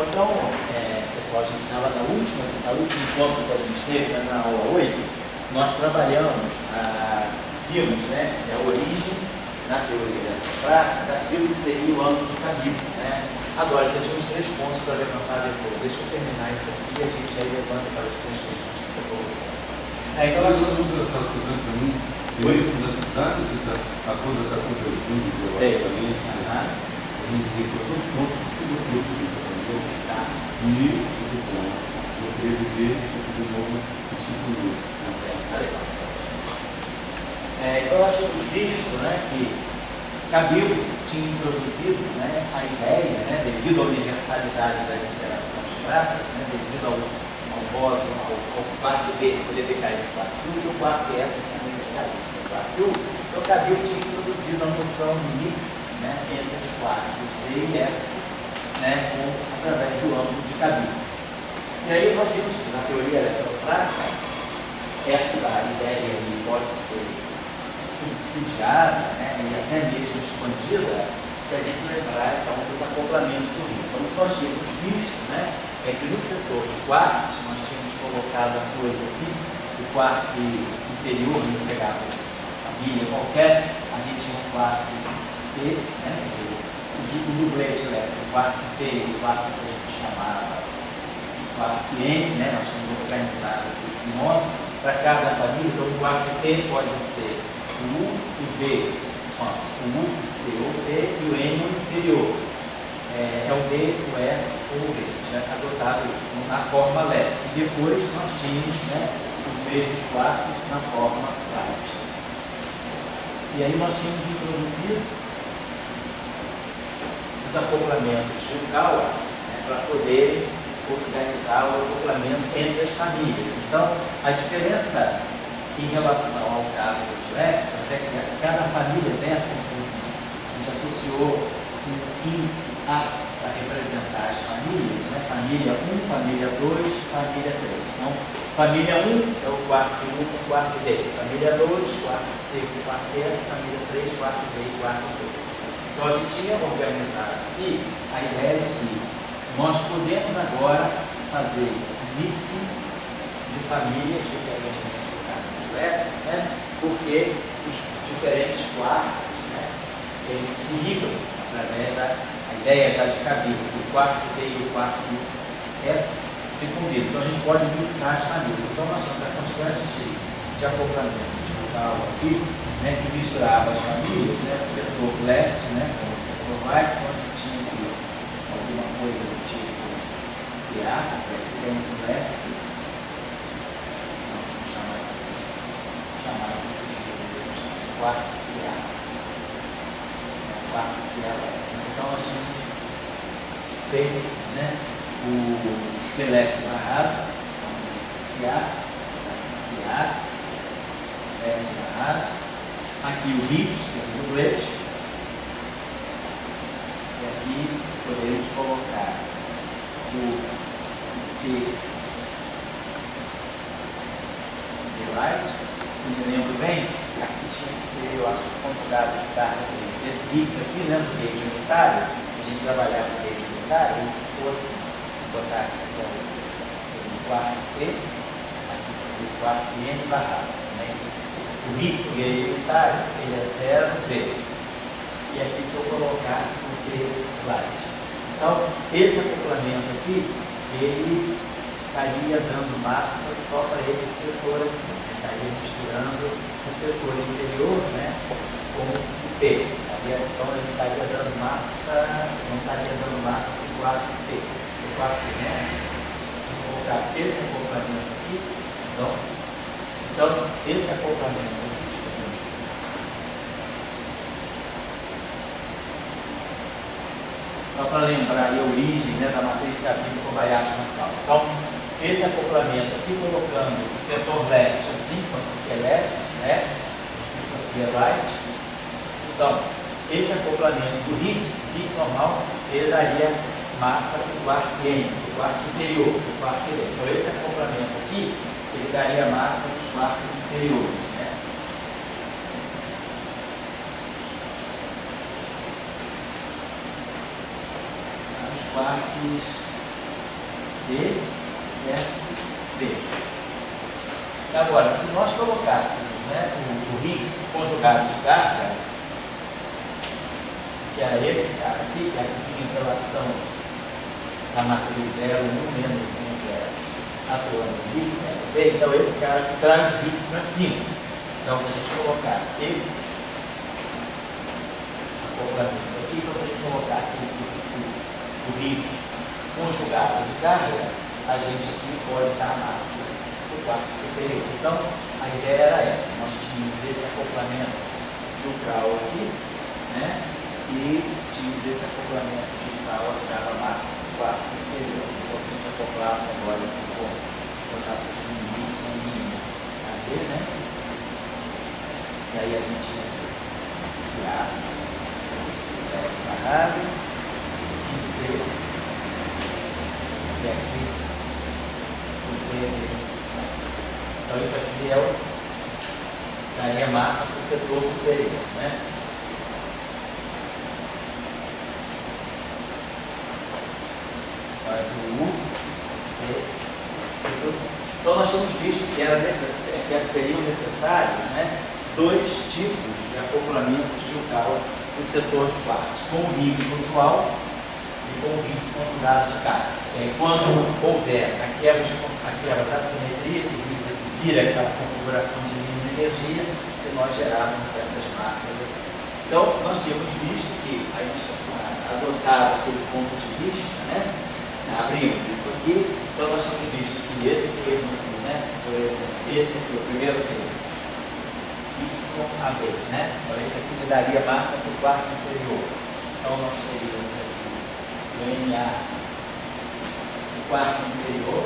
Então, pessoal, a gente estava no último encontro que a gente teve, né, na aula 8, nós trabalhamos, vimos, né, a origem na teoria daquilo que seria o âmbito cabível, né? Agora, você tinha uns 3 pontos para levantar depois. Deixa eu terminar isso aqui e a gente aí levanta para as 3 questões que você colocou. Então, nós vamos tratar para mim, primeiro fundamental, a coisa está convergindo ideologicamente, a gente tem todos os pontos, tudo aquilo que você falou, e esse ponto, gostaria de ver isso de novo no ciclo. Tá certo, tá legal. Então, nós tínhamos visto, né, que Kabyle tinha introduzido, né, a ideia, né, devido à universalidade das interações práticas, né, devido ao bóson, ao quarto D, poder decair no quarto U, e o quarto S também decaísse no quarto U. Então, Kabyle tinha introduzido a noção de mix, né, entre os quartos D e S, né, através do âmbito de Kabyle. E aí nós vimos que na teoria eletrofrática, essa ideia ali pode ser subsidiada, né, e até mesmo expandida, se a gente lembrar então dos acoplamentos do Higgs. Então, o que nós tínhamos visto, né, é que no setor de quartos nós tínhamos colocado a coisa assim, o quarto superior, não pegava a família qualquer, a gente tinha um quarto P, né, quer dizer, o dublete elétrico, o quarto P e o quarto que a gente chamava de quarto N, né, nós tínhamos organizado esse modo para cada família. Então, o quarto P pode ser o U, o B, o U, o C ou o D e o N inferior. É o B, o S ou o V. Já adotado isso na forma leve. E depois nós tínhamos, né, os mesmos quartos na forma light. E aí nós tínhamos introduzido os acoplamentos de Gawa, né, para poder organizar o acoplamento entre as famílias. Então, a diferença em relação ao caso dos elétrons é que cada família dessa, a gente associou um índice A para representar as famílias, né? Família 1, família 2, família 3. Então, família 1 é o quarto U com o quarto D. Família 2, quarto C com o quarto S. Família 3, quarto D e quarto D. Então, a gente tinha organizado aqui a ideia de que nós podemos agora fazer mixing de famílias diferentemente do caso dos elétrons, né? Porque os diferentes quartos, né, eles se ligam através da ideia já de Kabyle, o quarto D e o quarto S se combinam. Então, a gente pode mixar as famílias. Então, nós temos a constante de acoplamento total aqui, né, que misturava as famílias, né, o setor left, né, com o setor right. Então, a gente tinha aqui alguma coisa do tipo PA, que tem o left. Não, vamos chamar isso aqui de quarto PA. Quarto PA. Então, nós tínhamos feito assim, né, o Pelé barrado, então, esse aqui A, left barrado, aqui o Higgs, que é o dublete, e aqui podemos colocar o T right. Se me lembro bem, aqui tinha que ser, eu acho, conjugado de carga. Esse Higgs aqui, né, do rede unitário, a gente trabalhava no rede unitário, ele ficou assim. Vou botar aqui o quarto T, aqui seria o quarto N barrado. Né? O Higgs do rede unitário, ele é 0V. E aqui, se eu colocar o T light. Então, esse acoplamento aqui, ele estaria dando massa só para esse setor aqui. Estaria misturando o setor inferior, né, com o P. Então, ele estaria dando massa, não estaria dando massa para o quarto P. O quarto P, né? Se colocasse esse acoplamento aqui, então esse acoplamento aqui, só para lembrar aí a origem, né, da matriz de Kabyle e Kobayashi Masawa. Então, esse acoplamento aqui, colocando o setor left assim, então isso aqui é left, isso aqui é right. Então, esse acoplamento do Higgs normal, ele daria massa para o quarto N, para o quarto inferior, para o quarto N. Então, esse acoplamento aqui, ele daria massa para os quartos inferiores. Né? Os quartos DSB. Agora, se nós colocássemos, né, o Higgs conjugado de carga, que era esse cara aqui, que é a relação da matriz 0, 1 menos 1, 0, atuando no Higgs, né? Então esse cara que traz o Higgs para cima. Então se a gente colocar esse acoplamento aqui, então se a gente colocar aqui o Higgs conjugado de carga, a gente aqui pode dar a massa do quarto superior. Então a ideia era essa, nós tínhamos esse acoplamento de Ucal aqui, né? E tínhamos esse acoplamento de Ucal que dava massa do quarto inferior. Então se a gente acoplasse agora com botasse aqui um Y aqui, né? E aí a gente ia criar parado, e C, e aqui o D. Então isso aqui é o daria massa para o setor superior, né? Vai do U, o C e do U. Então nós tínhamos visto que seriam necessários, né, dois tipos de acoplamentos de Ucal no setor de quartos, com o Higgs usual e com o Higgs conjugado de carga. Quando houver a quebra da simetria, esse Higgs aqui vira aquela configuração de mínima energia e nós gerávamos essas massas aqui. Então nós tínhamos visto que a gente tinha adotado aquele ponto de vista, né? Abrimos isso aqui, então nós tínhamos visto que esse termo aqui, né? Por exemplo, esse aqui, o primeiro termo, YAB, né? Então esse aqui me daria massa para o quarto inferior. Então nós teríamos aqui o NA, o quarto inferior,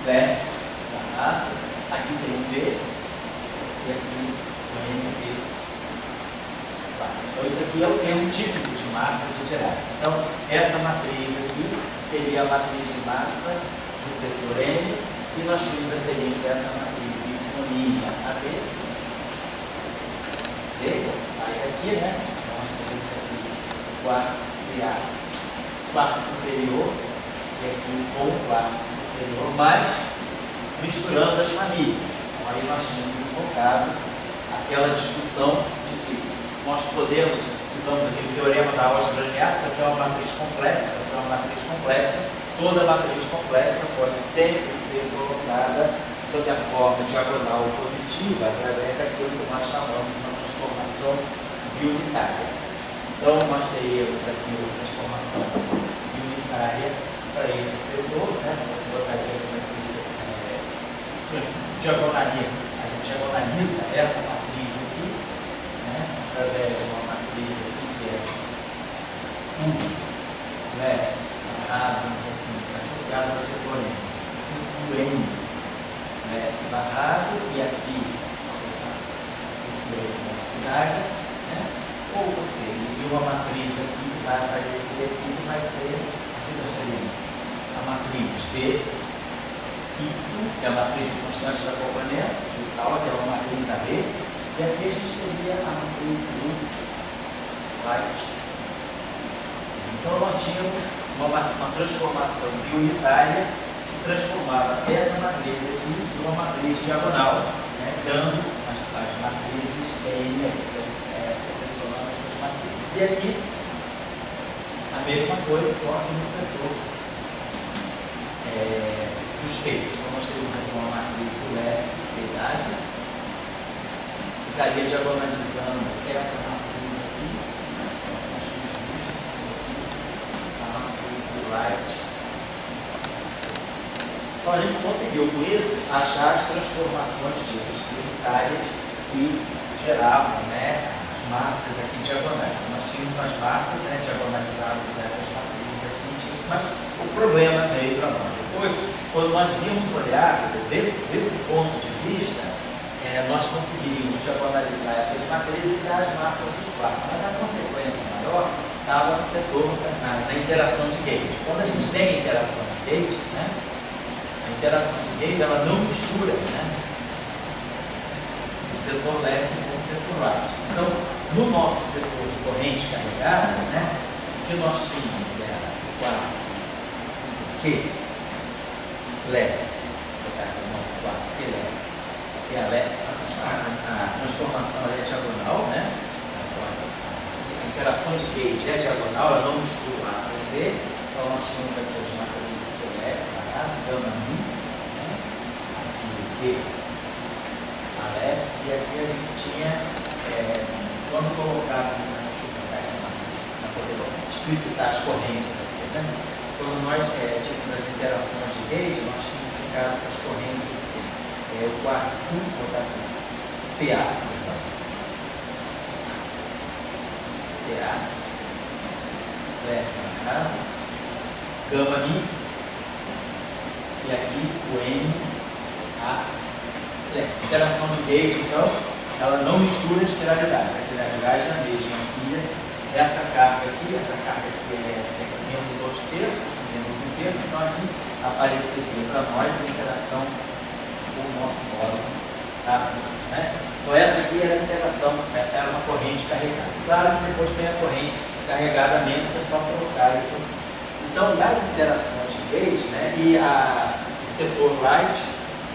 left, aqui tem o V, e aqui o NB. Então isso aqui é o termo típico de massa de Dirac. Então essa matriz aqui seria a matriz de massa do setor N, e nós tínhamos anteriormente essa matriz Y' AB. Então sai daqui, né? Então nós temos aqui o quarto superior, e aqui com o quarto superior, mas misturando as famílias. Então aí nós tínhamos invocado aquela discussão de que nós podemos, usamos aquele teorema da álgebra linear, isso aqui é uma matriz complexa, isso aqui é uma matriz complexa, toda matriz complexa pode sempre ser colocada sob a forma diagonal positiva, através daquilo que nós chamamos de uma transformação biunitária. Então nós teríamos aqui uma transformação biunitária para esse setor, né? Botaríamos aqui a gente diagonaliza essa matriz aqui, né? Através de uma matriz aqui que é U, left, vamos assim, associado ao setor N, o N, left barrado, e aqui né? Ou seja, e uma matriz aqui que vai aparecer aqui, que vai ser, aqui nós teríamos a matriz V, Y, que é a matriz de constante de acoplamento, que é uma matriz AB, e aqui a gente teria a matriz do right. Então nós tínhamos uma transformação biunitária que transformava essa matriz aqui em uma matriz diagonal, né, dando as matrizes N, selecionando essas matrizes. E aqui a mesma coisa, só que no setor dos peixes. Então nós temos aqui uma matriz do left, verdade, ficaria diagonalizando essa matriz aqui, a matriz do right. Então a gente conseguiu com isso achar as transformações unitárias que geravam, né, as massas aqui diagonais. Então, nós tínhamos as massas, né, diagonalizadas essas matrizes aqui, mas o problema veio para nós. Depois, quando nós íamos olhar, desse ponto de vista, nós conseguiríamos diagonalizar essas matrizes e dar as massas dos quartos. Mas a consequência maior estava no setor da interação de gauge. Quando a gente tem a interação de gauge, né, a interação de gauge ela não mistura, né, o setor left com o setor right. Então, no nosso setor de correntes carregadas, né, o que nós tínhamos era o quarto aqui, left, vou colocar no nosso quarto aqui, left, aqui é a left, a transformação é diagonal, né? A interação de gauge é diagonal, ela não mistura A com B, então nós tínhamos aqui as matrizes que é gama mi, né? Aqui a left, e aqui a gente tinha, quando colocávamos, deixa eu colocar aqui para poder explicitar as correntes aqui, né? Quando nós tínhamos as interações de gauge, nós tínhamos ficado com as correntes assim. O quarto, vou botar assim, PA. PA. Gama mi. E aqui o N, A. Interação de gauge, então, ela não mistura as tiralidades. A tiralidade é a mesma aqui. Essa carga aqui é menos 2 terços, menos 1 terço, então aqui apareceria para nós a interação com o nosso bóson, tá? Né? Então essa aqui era a interação, era uma corrente carregada. Claro que depois tem a corrente carregada menos, que é só colocar isso aqui. Então, nas interações de gauge, né, e o setor right,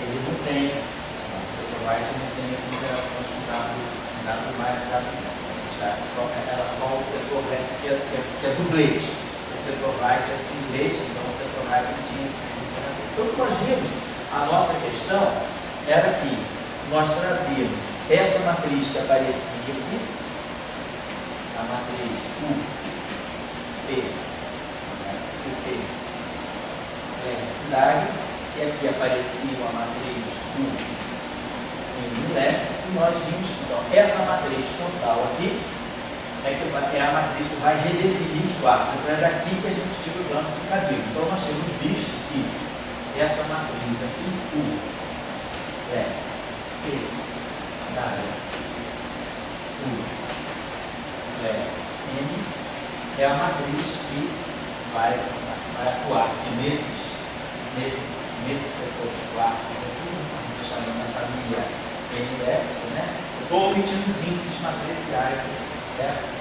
ele não tem, o setor right não tem as interações com W mais e W menos. Era só o setor reto que é dublete. O setor right é singlete, então o setor right não tinha esse tipo de interação. Então, o que nós vimos, a nossa questão era que nós trazíamos essa matriz que aparecia aqui, a matriz U, P, e aqui aparecia a matriz U em left, e nós vimos que então, essa matriz total aqui é a matriz que vai redefinir os quartos. Então é daqui que a gente tira os ângulos de cabelo. Então nós temos visto que essa matriz aqui, U, P, W, U, N, é a matriz que vai atuar aqui nesse setor de quartos aqui, a gente chama de família NF, né? Eu estou omitindo os índices matriciais aqui, certo?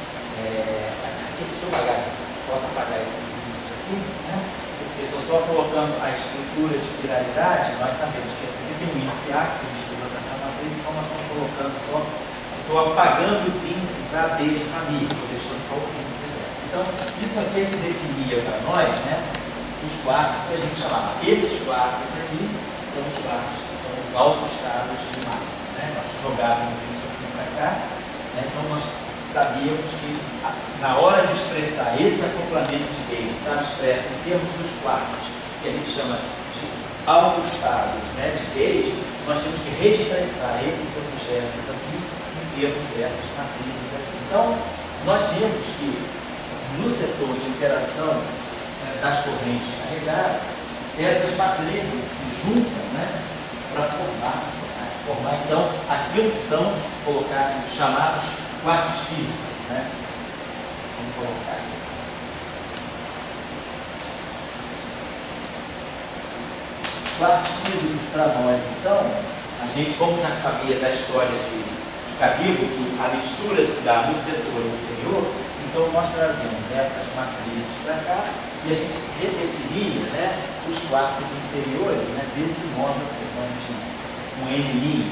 Aqui, deixa eu apagar isso, posso apagar esses índices aqui, né? Porque eu estou só colocando a estrutura de quiralidade, nós sabemos que esse aqui tem um índice A que se mistura com essa matriz, então nós estamos colocando só, estou apagando os índices A, B de família, estou deixando só os índices dela. Então, isso aqui é que definia para nós, né, os quartos que a gente chamava. Esses quartos aqui são os quartos que são os autoestados de massa, né? Nós jogávamos isso aqui para cá, né? Então nós sabíamos que na hora de expressar esse acoplamento de gauge, que está expresso em termos dos quartos, que a gente chama de autoestados, né, de gauge, nós temos que reexpressar esses objetos aqui em termos dessas matrizes aqui. Então, nós vimos que no setor de interação das correntes carregadas, essas matrizes se juntam, né, para formar então aquilo que são colocados, chamados quartos físicos, né? Vamos colocar aqui. Os quartos físicos para nós, então, a gente, como já sabia da história de Cabilo, que a mistura se dá no setor inferior, então nós trazemos essas matrizes para cá e a gente redefinia, né, os quartos inferiores, né, desse modo assim, com N',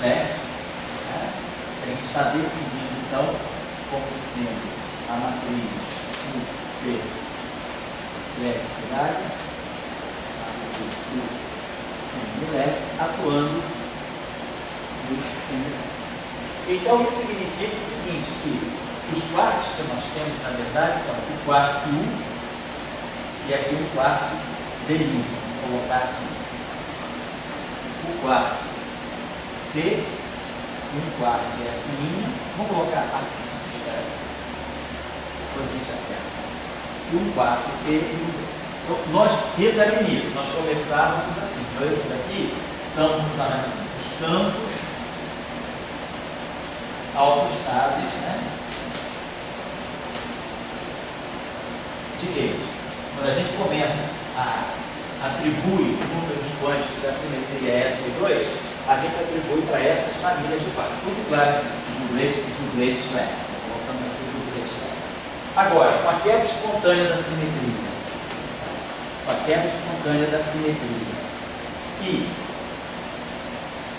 left, né, a gente está definindo então como sendo a matriz UP left, a matriz U left atuando nos N'. Então isso significa o seguinte, que os quartos que nós temos, na verdade, são o quarto U e aqui o quarto DI. Vou colocar assim. O quarto C, um quarto S', vamos colocar assim, quando a gente acerta. E um quarto T e um D. Então, nós pensamos nisso, nós começávamos assim. Então esses aqui são, vamos chamar assim, os campos autoestados, né, de gauge. Quando a gente começa a atribuir os números quânticos da simetria S e 2, a gente atribui para essas famílias de quartos. Tudo claro, os dubletes leve. Colocando aqui os dubletes leve. Agora, com a quebra espontânea da simetria, a quebra espontânea da simetria e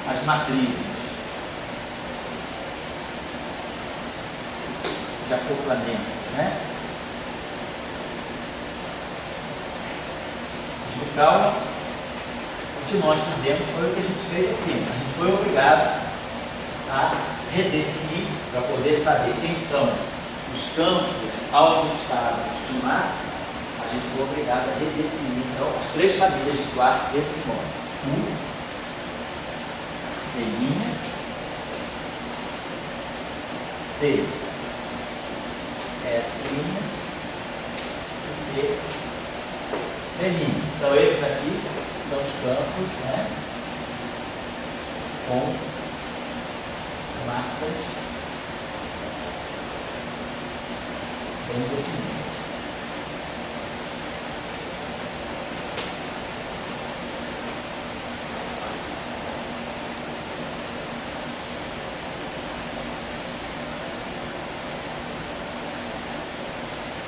as matrizes de acoplamentos, né? De Cauchy, o que nós fizemos foi o que a gente fez assim, a gente foi obrigado a redefinir para poder saber quem são os campos autoestados de massa. A gente foi obrigado a redefinir então as três famílias de quark desse modo: U, P', C, S' e P'. Então esses aqui são os campos, né, com massas bem definidas.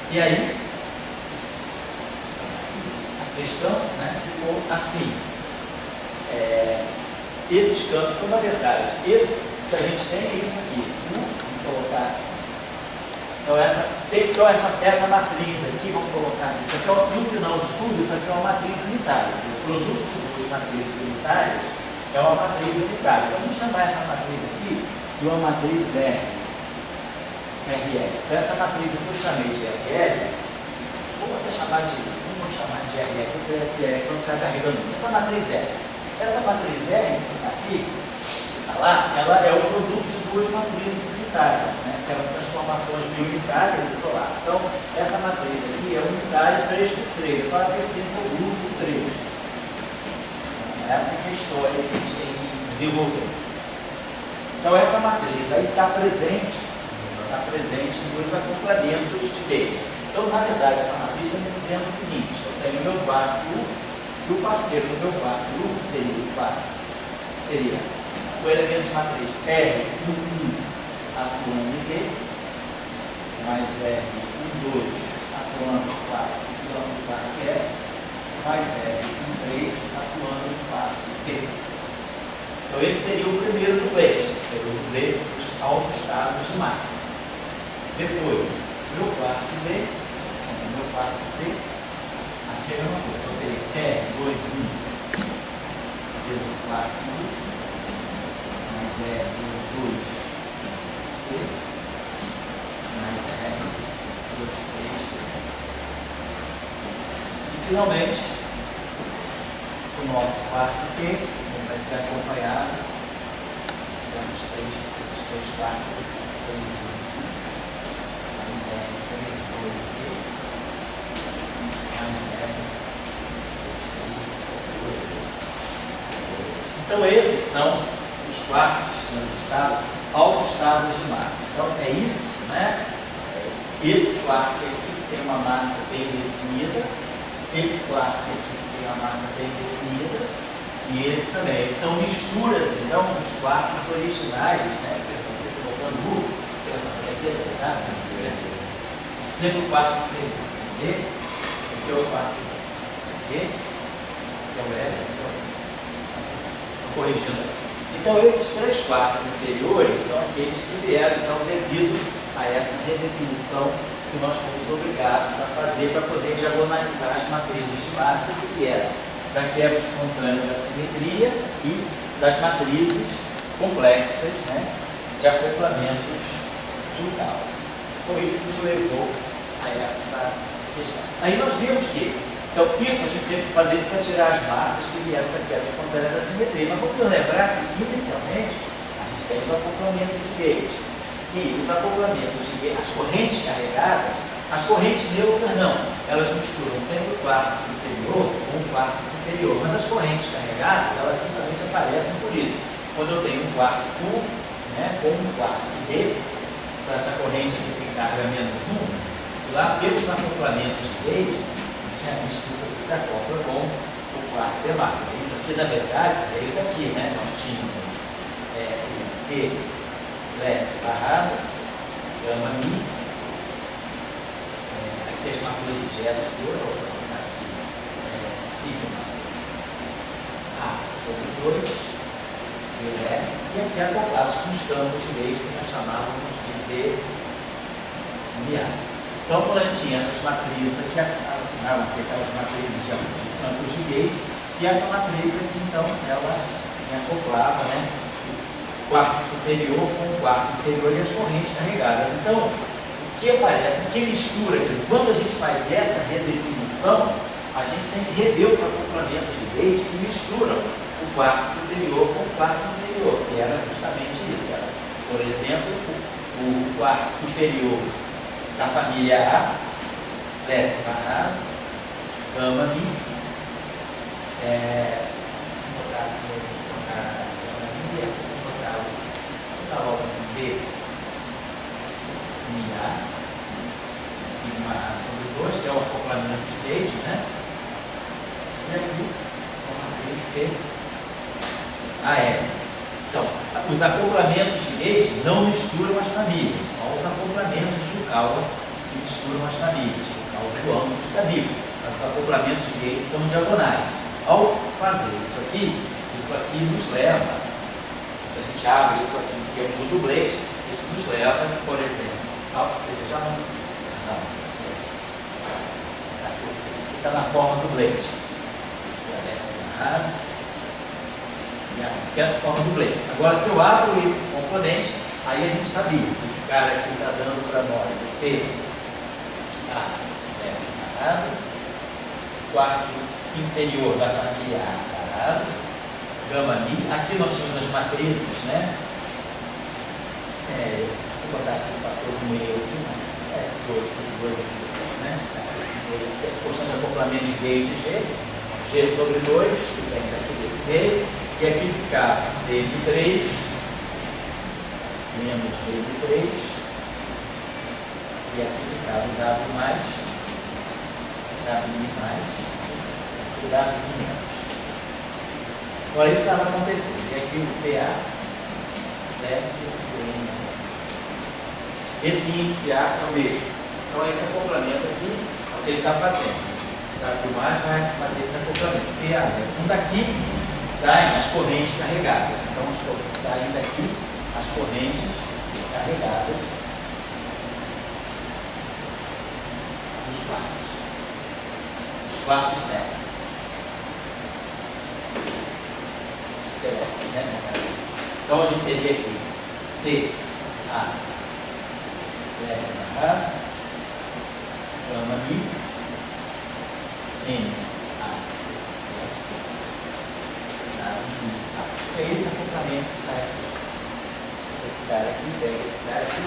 E aí, a questão, né, ficou assim. Esses campos, então, na verdade, esse que a gente tem é isso aqui. Vamos colocar assim. Então, essa matriz aqui, vamos colocar aqui. Isso aqui, no final de tudo, isso aqui é uma matriz unitária. O produto de duas matrizes unitárias é uma matriz unitária. Então, vamos chamar essa matriz aqui de uma matriz RL. Então, essa matriz aqui eu chamei de RL. Vamos chamar de RL, porque esse R vai ficar carregando. Essa matriz R. Essa matriz R, que está aqui, que está lá, ela é o produto de duas matrizes unitárias, né? Que eram transformações biunitárias isoladas. Então, essa matriz aqui é unitária 3×3, então ela pertence ao grupo 3. Essa é a história que a gente tem que desenvolver. Então, essa matriz aí está presente nos acoplamentos de D. Então, na verdade, essa matriz está me dizendo o seguinte: eu tenho o meu quarto U, e o parceiro do meu quarto U seria o quarto. Seria o elemento de matriz R1 atuando em D, mais R12 atuando no quarto S, mais R13 atuando no quarto P. Então, esse seria o primeiro duplete, seria o duplete dos autoestados de massa. Depois, meu quarto B, meu quarto C, aqui é a mesma coisa. Eu teria R21 vezes o quarto U, mais R22C, mais R23. E, finalmente, o nosso quarto T vai ser acompanhado desses três quartos aqui. Então, esses são os quartos autoestados de massa. Então, é isso, né? Esse quarto aqui tem uma massa bem definida, esse quarto aqui tem uma massa bem definida, e esse também. Eles são misturas, então, dos quartos originais, né? Sempre o quarto D, esse é o quarto D, que é o S, então, corrigindo. Então, esses três quartos inferiores são aqueles que vieram, então, devido a essa redefinição que nós fomos obrigados a fazer para poder diagonalizar as matrizes de massa, que vieram da quebra espontânea da simetria e das matrizes complexas, né, de acoplamentos de um cálculo. Então, isso nos levou a essa questão. Aí nós vimos que, então, isso a gente teve que fazer isso para tirar as massas que vieram da quebra espontânea da simetria. Mas vamos lembrar que, inicialmente, a gente tem os acoplamentos de gauge. E os acoplamentos de gauge, as correntes carregadas, as correntes neutras não, elas misturam sempre o quarto superior com o quarto superior. Mas as correntes carregadas, elas justamente aparecem por isso. Quando eu tenho um quarto Q, né, com um quarto D, então essa corrente aqui tem carga -1, e lá pelos acoplamentos de gauge, a gente visto que isso aqui se acopla com o quarto T max. Isso aqui, na verdade, veio daqui, né? Nós tínhamos o T leve barrado, gama mi, aqui as matrizes de S2, vou colocar aqui sigma A sobre 2, e aqui acoplados com os campos de Leite que nós chamávamos de dA. Então, quando a gente tinha essas matrizes aqui, aquelas matrizes de campos de Leite, e essa matriz aqui, então, ela acoplava, né, o quarto superior com o quarto inferior e as correntes carregadas. Então, o que aparece, o que mistura, quando a gente faz essa redefinição, a gente tem que rever os acoplamentos de Leite que misturam o quarto superior com o quarto inferior, que era justamente isso. Era, por exemplo, o quarto superior da família A, elétrica A, gama Mi, vou botar assim, vou botar logo assim, D, Mi A, sigma A sobre 2, que é o acoplamento de Leite, né? E aqui, a matriz P, AL. Então, os acoplamentos de Leite não misturam as famílias, só os acoplamentos de Yukawa que misturam as famílias, por causa do ângulo de Tabico. Os acoplamentos de Leite são diagonais. Ao fazer isso aqui nos leva, se a gente abre isso aqui, que é o dublete, isso nos leva, por exemplo, você já não, fica na forma do dublete. Que é a forma do dublete. Agora, se eu abro esse componente, aí a gente sabia que esse cara aqui está dando para nós o P, quarto inferior da família A, gama Mi. Aqui nós tínhamos as matrizes, né? Vou botar aqui o fator do meio aqui, S2 sobre 2 aqui, né? Esse meio aqui, a porção de acoplamento de D e de G sobre 2, que vem daqui desse meio, e aqui ficar D de 3, menos D de 3, e aqui ficar o W mais, W mais, e W de menos. Agora isso estava acontecendo, e aqui o PA, esse índice A é o mesmo. Então esse acoplamento aqui é o que ele está fazendo. O mais vai fazer esse acoplamento. PA, então daqui saem as correntes carregadas. Então saem daqui as correntes carregadas dos quartos. Os quartos elétricos. Então a gente teria aqui T, A, elétrica, gama Mi, N, A, é esse acoplamento que sai aqui. Esse cara aqui, pega esse cara aqui.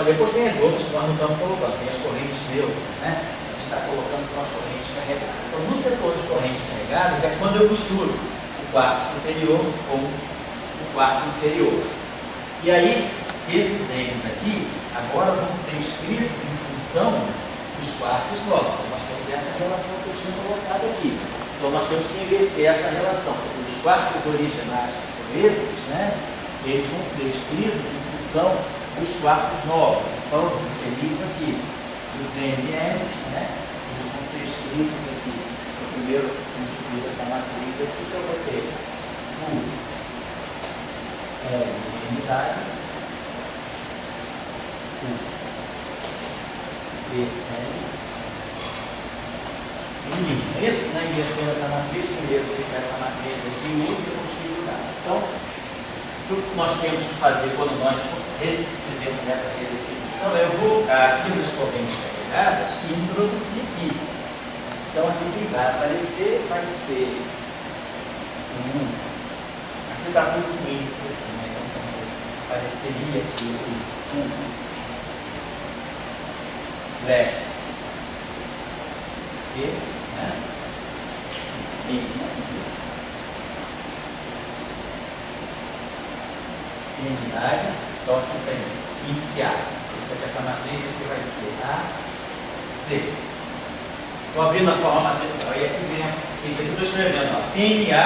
Depois tem as outras que nós não estamos colocando, tem as correntes neutras, né? A gente está colocando só as correntes carregadas. Então, no setor de correntes carregadas é quando eu misturo o quarto superior com o quarto inferior. E aí, esses N's aqui agora vão ser escritos em função dos quartos novos. Então, nós temos essa relação que eu tinha colocado aqui. Então, nós temos que inverter essa relação. Os quartos originais, que são esses, né, eles vão ser escritos em função dos quartos novos. Então, é isso aqui. Os NNs, né, eles vão ser escritos aqui. Então, primeiro, a gente cria essa matriz aqui, que eu vou ter o unidade, o BL, esse, né, invertendo essa matriz, primeiro fica essa matriz aqui, o único continuidade. Então, tudo que nós temos que fazer quando nós fizemos essa redefinição é eu voltar aqui nas correntes carregadas e introduzir aqui. Então, aqui o que vai aparecer vai ser aqui está tudo com índice assim, né? Então, apareceria aqui o left e, né? Unidade, então aqui tem iniciar. Isso aqui, essa matriz aqui vai ser A, C. Estou abrindo a forma matricial. E aqui vem, isso aqui estou escrevendo, ó, NA,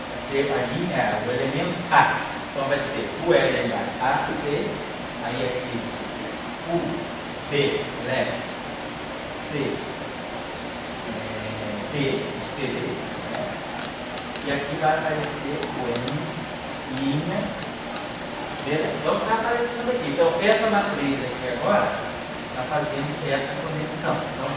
vai ser a linha, o elemento A. Então vai ser o LNA AC, aí aqui U, B, L, C, D, C aparecer, beleza? E aqui vai aparecer o N, linha, beleza? Então está aparecendo aqui. Então essa matriz aqui agora está fazendo essa conexão. Então,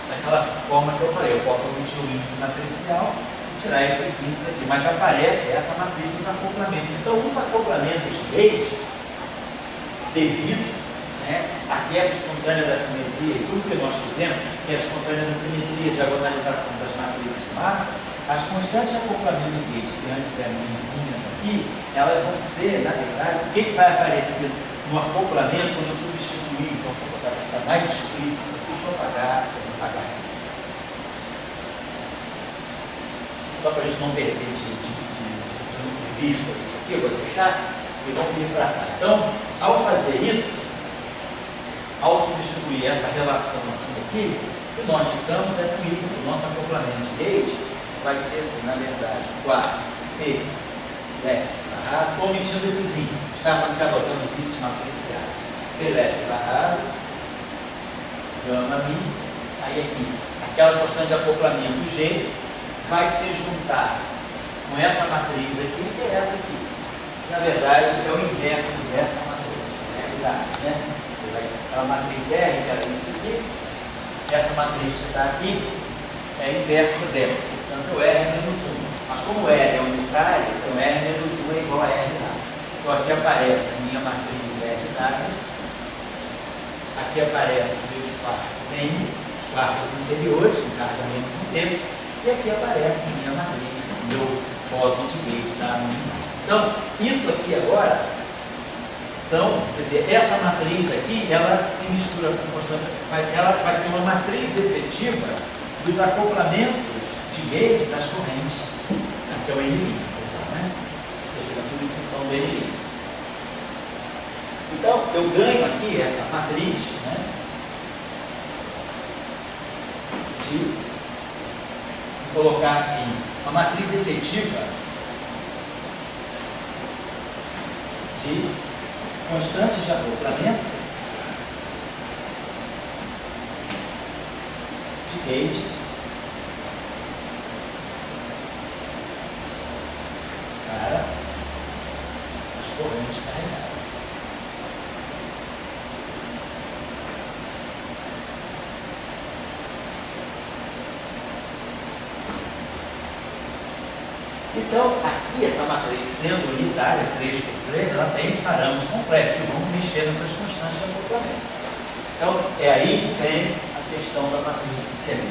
daquela forma que eu falei, eu posso omitir o índice matricial e tirar esses índices aqui, mas aparece essa matriz dos acoplamentos. Então, os acoplamentos de Leite, devido a quebra espontânea da simetria e tudo que nós fizemos, quebra espontânea da simetria, diagonalização das matrizes de massa, as constantes de acoplamento de Leite, que antes eram linhas aqui, elas vão ser, na verdade, o que vai aparecer no acoplamento quando eu substituir, então, vou botar para ficar mais explícito, deixa eu apagar. Só para a gente não perder de vista isso aqui, eu vou deixar e vamos vir para cá. Então, ao fazer isso, ao substituir essa relação aqui, o que nós ficamos é com isso aqui. O nosso acoplamento de Leite vai ser assim, na verdade, 4, P, leve, barrado, estou omitindo esses índices, tá? Para ficar botando os índices matriciais. P leve, barrado, gama, mi, aí aqui, aquela constante de acoplamento G vai se juntar com essa matriz aqui, que é essa aqui. Na verdade, é o inverso dessa matriz, né? A matriz R, que era isso aqui, essa matriz que está aqui, é a inversa dessa, portanto, é R menos 1. Mas como R é unitário, então R menos 1 é igual a R dado. Então, aqui aparece a minha matriz R dada, aqui aparece os meus quartos N, quartos inferiores, com carga menos 1/3, e aqui aparece a minha matriz, meu bóson de Gauge dado. Então, isso aqui agora são, quer dizer, essa matriz aqui, ela se mistura com constante, ela vai ser uma matriz efetiva dos acoplamentos de Gauge das correntes, que é o N', né? Ou seja, tudo em função do N'. Então, eu ganho aqui essa matriz, né, de colocar assim, uma matriz efetiva de constantes de acoplamento de Gauge para as correntes carregadas. Então, aqui essa matriz sendo unitária, 3×3, ela tem parâmetros complexos que vão mexer nessas constantes de acoplamento. Então, é aí que tem a questão da matriz.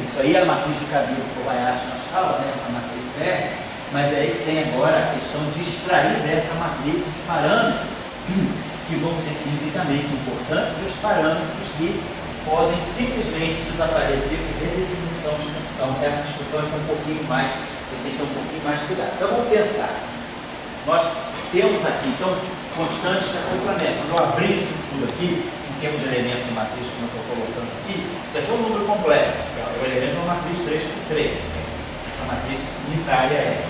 Isso aí é a matriz de Kabir que o Kobayashi nos fala, né? Essa matriz R, mas é aí que tem agora a questão de extrair dessa matriz os parâmetros que vão ser fisicamente importantes e os parâmetros que podem simplesmente desaparecer por redefinição de. Então, essa discussão é um pouquinho mais. Tem que ter um pouquinho mais de cuidado. Então vamos pensar. Nós temos aqui, então, constantes de acoplamento. Quando eu abrir isso tudo aqui, em termos de elementos de matriz, como eu estou colocando aqui, isso aqui é um número complexo. É o elemento de uma matriz 3×3. Essa matriz unitária é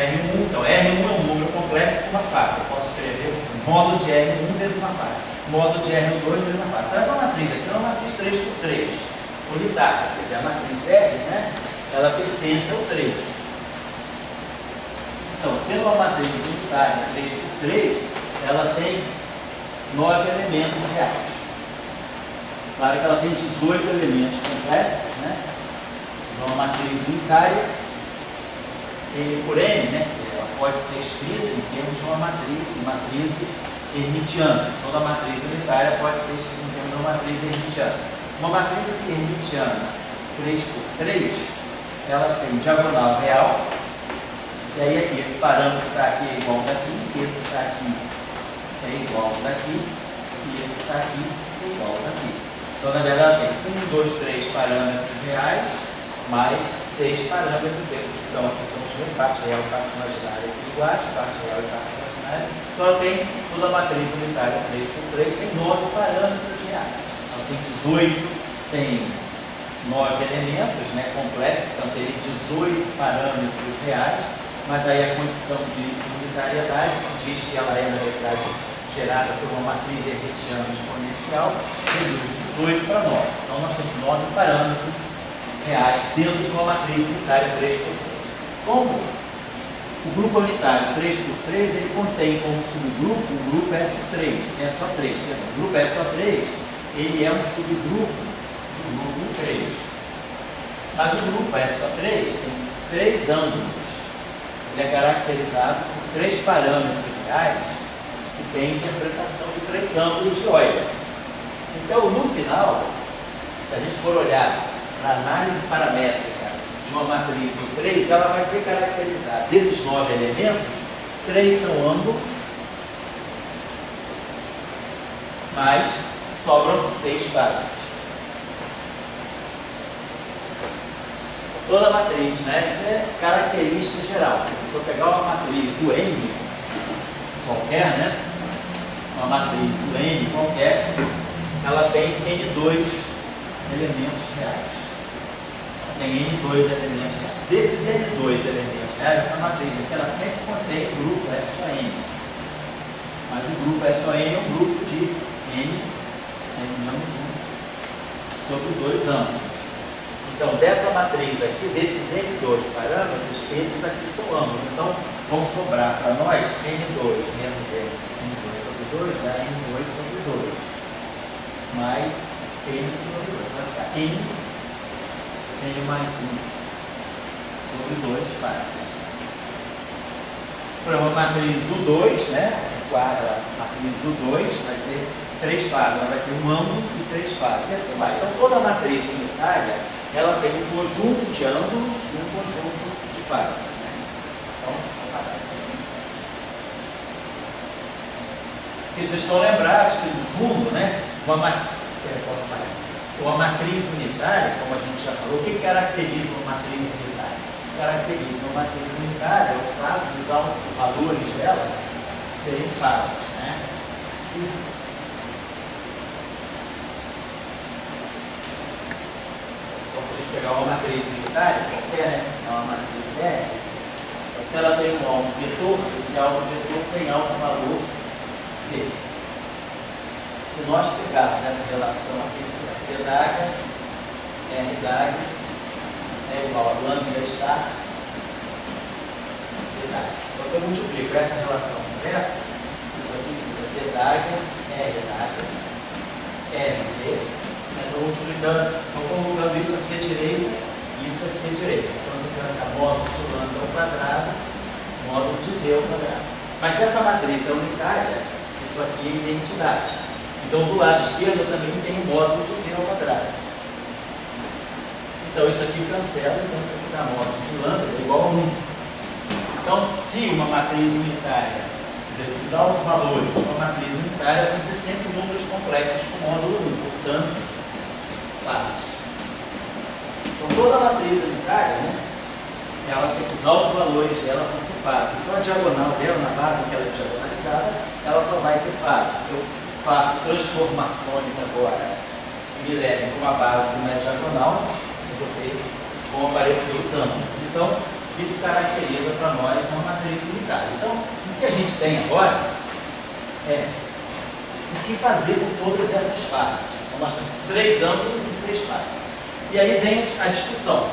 R1. Então, R1 é um número complexo com uma faixa. Eu posso escrever o módulo de R1 vezes uma faixa. Módulo de R2 vezes uma faixa. Então, essa matriz aqui é uma matriz 3×3. Unitária. Quer dizer, a matriz R, né, ela pertence ao 3. Então, sendo uma matriz unitária 3×3, ela tem 9 elementos reais. Claro que ela tem 18 elementos complexos, né? Então, uma matriz unitária, N por N, né? Quer dizer, ela pode ser escrita em termos de uma matrizes hermitianas. Toda matriz unitária pode ser escrita em termos de uma matriz hermitiana. Uma matriz hermitiana 3×3, ela tem diagonal real. E aí aqui, esse parâmetro que está aqui é igual ao daqui, esse que está aqui é igual ao daqui, e esse que está aqui é igual ao daqui. Então, na verdade, tem 1, 2, 3 parâmetros reais, mais 6 parâmetros dentro. Então, aqui são os meus, parte real e parte imaginária aqui iguais, parte real e parte imaginária. Então, ela tem toda a matriz unitária 3×3, tem 9 parâmetros reais. Ela tem 18, tem 9 elementos, né, complexos, então teria 18 parâmetros reais. Mas aí a condição de unitariedade diz que ela é, na verdade, gerada por uma matriz hermitiana exponencial, reduz 18 para 9. Então nós temos 9 parâmetros reais dentro de uma matriz unitária 3x3. Como o grupo unitário 3x3 ele contém como subgrupo o grupo SO3, SO3. O grupo SO3 ele é um subgrupo do grupo 3. Mas o grupo SO3 tem 3 ângulos. Ele é caracterizado por 3 parâmetros reais que têm interpretação de 3 ângulos de Euler. Então, no final, se a gente for olhar para a análise paramétrica de uma matriz U3, ela vai ser caracterizada. Desses 9 elementos, 3 são ângulos, mas sobram 6 fases. Toda matriz, né? Isso é característica geral. Se eu pegar uma matriz UN qualquer, né? Uma matriz UN qualquer, ela tem N2 elementos reais. Ela tem N2 elementos reais. Desses N2 elementos reais, essa matriz aqui, ela sempre contém o grupo SON. Mas o grupo SON é um grupo de N-1 sobre 2 ângulos. Então, dessa matriz aqui, desses N2 parâmetros, esses aqui são ângulos. Então, vão sobrar para nós N2 menos N2 sobre 2 dá N2 sobre 2. Mais N sobre 2. Vai ficar N mais 1 sobre 2 faces. Para uma matriz U2, né? Quadra matriz U2 vai ser 3 fases. Ela vai ter um ângulo e 3 fases. E assim vai. Então, toda matriz unitária ela tem um conjunto de ângulos e um conjunto de fases. Né? Então, vou parar isso aqui. E vocês estão lembrados que, no fundo, né, uma matriz unitária, como a gente já falou, o que caracteriza uma matriz unitária? Caracteriza uma matriz unitária é o fato de os valores dela serem fases. Né? Se a gente pegar uma matriz unitária, qualquer, né? É uma matriz R, se ela tem um alvo vetor, esse alvo vetor tem alvo valor V. Se nós pegarmos essa relação aqui, P d'H, R d'H é igual a lambda estar P d'H. Então, se eu multiplico essa relação por essa, isso aqui fica P d'H, R d'H, RV. Estou multiplicando, estou colocando isso aqui à direita e isso aqui à direita. Então, isso aqui vai ficar módulo de lambda ao quadrado, módulo de V ao quadrado. Mas se essa matriz é unitária, isso aqui é identidade. Então, do lado esquerdo eu também tenho o módulo de V ao quadrado. Então, isso aqui cancela, então isso aqui dá módulo de lambda é igual a 1. Então, se uma matriz unitária, quer dizer, os autovalores de uma matriz unitária vão ser sempre números complexos com módulo 1, portanto, fases. Então, toda matriz unitária, né, ela tem os autovalores dela vão ser fases. Então, a diagonal dela, na base em que ela é diagonalizada, ela só vai ter fases. Se eu faço transformações agora que me levem para uma base que não é diagonal, vão aparecer os ângulos. Então, isso caracteriza para nós uma matriz unitária. Então, o que a gente tem agora é o que fazer com todas essas fases. Então, nós temos 3 ângulos e 6 fases. E aí vem a discussão.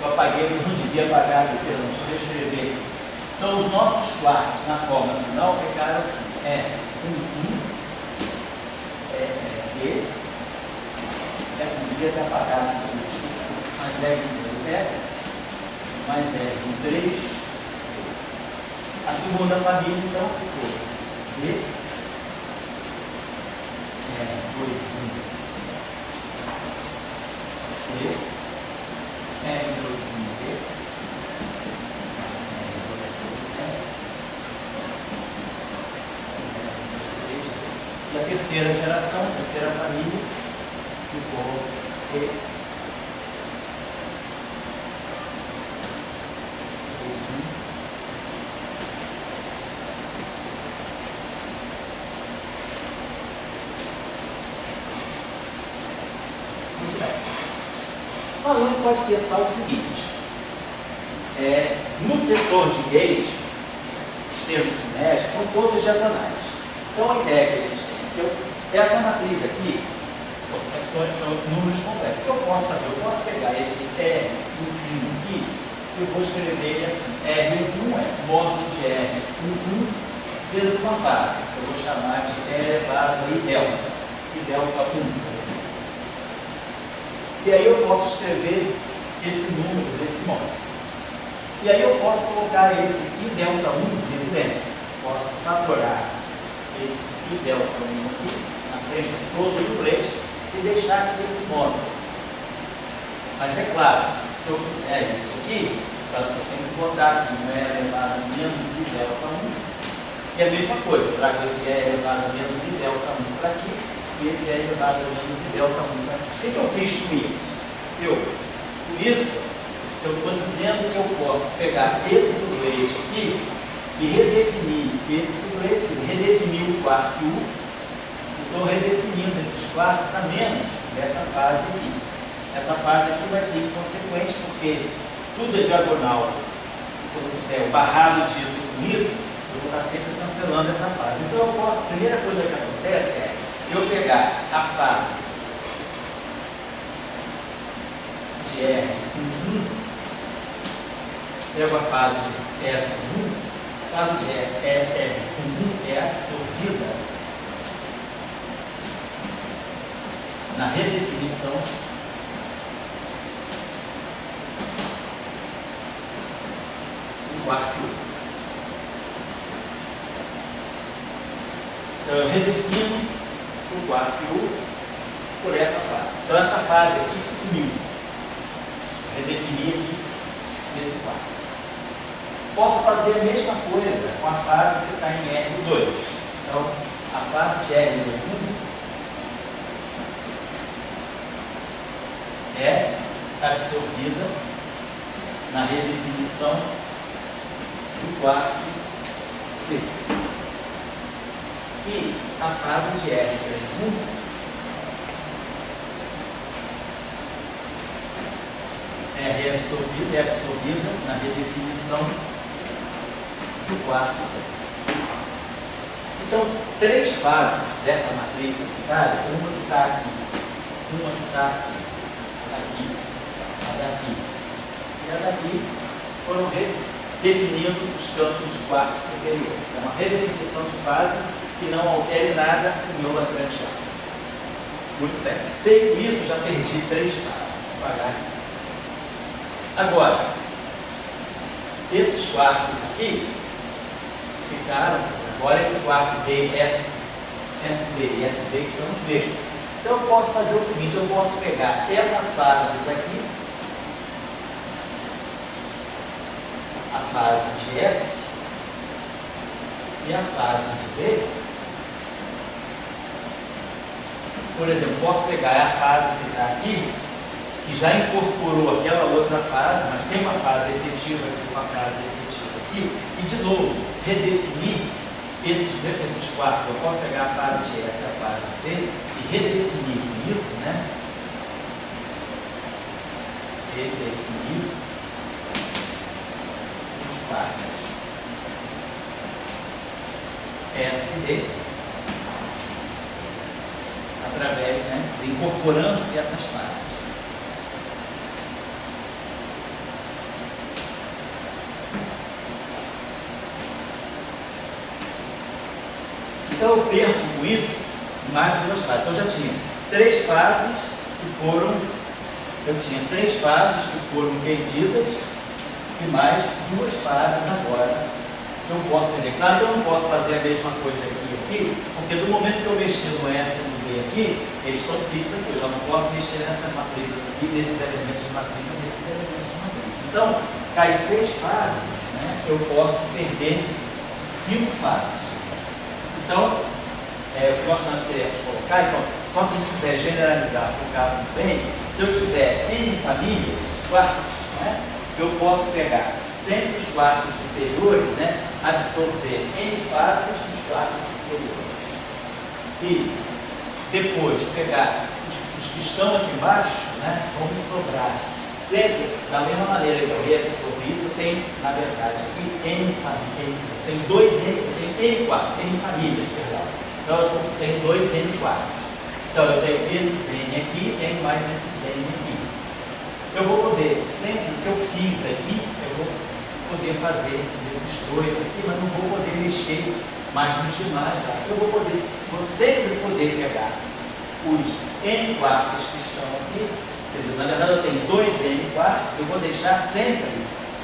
Eu apaguei, eu não devia apagar aqui, não, deixa eu escrever. Então, os nossos quartos na forma final ficaram assim. E, devia ter apagado isso aqui, mais R em 2S, mais R em 3. A segunda família, então, ficou D, R2, 1, C, R2, 1, D, mais R2, S, e a terceira geração, a terceira família, ficou E. O aluno pode pensar o seguinte: no setor de gauge, os termos cinéticos são todos diagonais. Então a ideia que a gente tem é que essa matriz aqui, essa são números complexos. O que eu posso fazer? Eu posso pegar esse R1 aqui e vou escrever ele assim. R1 é módulo de R11 vezes uma fase. Eu vou chamar de E elevado a I delta. I delta 1, por exemplo. E aí eu posso escrever esse número desse modo. E aí eu posso colocar esse I delta 1 em evidência. Posso fatorar esse I delta 1 aqui na frente de todo o doblete e deixar aqui esse módulo. Mas é claro, se eu fizer isso aqui, eu tenho que botar aqui um E elevado a menos I delta 1. E a mesma coisa, eu trago esse E elevado a menos I delta 1 para aqui e esse E elevado a menos I delta 1 para aqui. O que eu fiz com isso? Com isso, eu estou dizendo que eu posso pegar esse doblete aqui e redefinir esse doblete, redefinir o quarto U. Estou redefinindo esses quartos a menos dessa fase aqui. Essa fase aqui vai ser inconsequente porque tudo é diagonal. Quando eu fizer o barrado disso com isso, eu vou estar sempre cancelando essa fase. Então eu posso, a primeira coisa que acontece é eu pegar a fase de R1, pego a fase de S1, a fase de R1 é absorvida na redefinição do quarto U. Então eu redefino o quarto U por essa fase. Então essa fase aqui sumiu. Redefini aqui nesse quarto. Posso fazer a mesma coisa com a fase que está em R2. Então a fase de R2 é absorvida na redefinição do quarto C. E a fase de R31 é absorvida na redefinição do quarto C. Então, três fases dessa matriz unitária, uma que está aqui, uma que está aqui, a daqui e a daqui, foram redefinindo os campos de quarto superior. É uma redefinição de fase que não altere nada no meu lagrangiano. Muito bem. Feito isso, já perdi três fases. Vou apagar aqui. Agora, esses quartos aqui ficaram, agora esse quarto B, SB e SB que são os mesmos. Então eu posso fazer o seguinte, eu posso pegar essa fase daqui, a fase de S e a fase de B. Por exemplo, posso pegar a fase que está aqui, que já incorporou aquela outra fase, mas tem uma fase efetiva aqui, uma fase efetiva aqui, e de novo, redefinir esses quartos. Eu posso pegar a fase de S e a fase de B e redefinir com isso, né? Redefinir os quartos S e D através, né, incorporando-se essas fases. Então eu perco com isso mais duas fases. Então eu já tinha três fases que foram, perdidas e mais duas fases agora que eu posso perder. Claro que eu não posso fazer a mesma coisa aqui, porque do momento que eu mexi no S e no B aqui, eles estão fixos aqui. Eu já não posso mexer nessa matriz aqui, nesses elementos de matriz e nesses elementos de matriz. Então, das 6 fases, né, eu posso perder 5 fases. Então, o que nós queremos colocar, então, só se a gente quiser generalizar para o caso do bem, se eu tiver N famílias, quartos, né, eu posso pegar sempre os quartos superiores, né, absorver N fases dos quartos superiores. E depois pegar os que estão aqui embaixo, né, vão me sobrar. Sempre, da mesma maneira que eu reabsorvi isso, eu tenho, na verdade, aqui N famílias. Tem dois N, tem N quartos, N famílias, perdão. Então eu tenho dois N quartos. Então eu tenho esses N aqui, tenho mais esses N aqui. Eu vou poder, sempre que eu fiz aqui, eu vou poder fazer desses dois aqui, mas não vou poder mexer mais nos demais. Tá? Eu vou sempre poder pegar os N quartos que estão aqui. Quer dizer, na verdade eu tenho dois N quartos, eu vou deixar sempre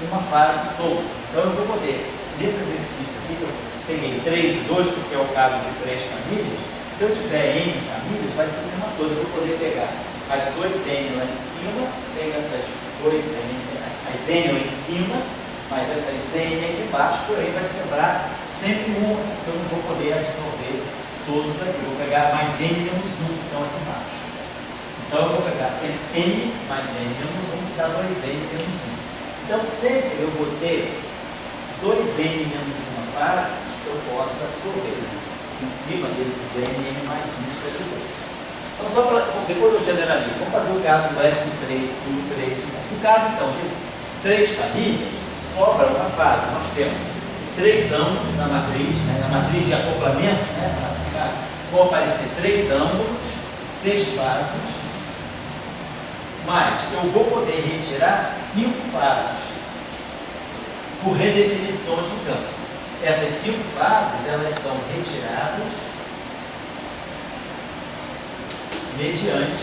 uma fase solta. Então eu vou poder, nesse exercício aqui, eu peguei 3 e 2, porque é o caso de 3 famílias. Se eu tiver N famílias, vai ser a mesma coisa. Eu vou poder pegar as duas N lá em cima, pego essas duas N, as N lá em cima, mas essas N aqui embaixo, por aí vai sobrar sempre uma, porque eu não vou poder absorver todos aqui. Eu vou pegar mais N menos 1, que estão aqui embaixo. Então eu vou pegar sempre N mais N menos 1, que dá 2N menos 1. Então sempre eu vou ter 2N menos uma fase que eu posso absorver em cima desses N mais 1 sobre 2. Então, só para depois eu generalizo. Vamos fazer o caso do S3, do 3. No caso, então, de 3 famílias, sobra uma fase. Nós temos 3 ângulos na matriz, né? Na matriz de acoplamento, né? Vão aparecer 3 ângulos, 6 fases, mas eu vou poder retirar 5 fases por redefinição de campo. Essas 5 fases, elas são retiradas mediante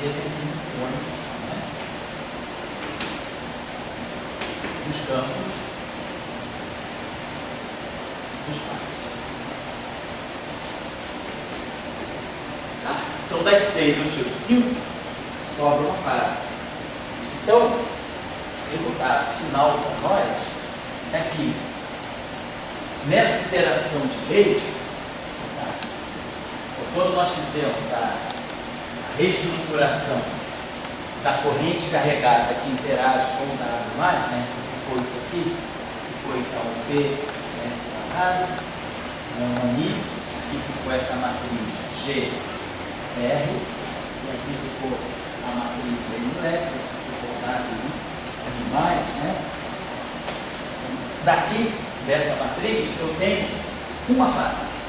redefinições, né, dos campos dos pares. Tá? Então, das 6 eu tiro 5, sobra uma fase. Então, o resultado final para nós é que nessa interação de leite, quando nós fizemos a reestruturação da corrente carregada que interage com o W+, né, ficou isso aqui, ficou então o P amarrado, I, aqui ficou essa matriz G, R, e aqui ficou a matriz N elétrica, ficou W+, né. Daqui, dessa matriz, eu tenho uma fase.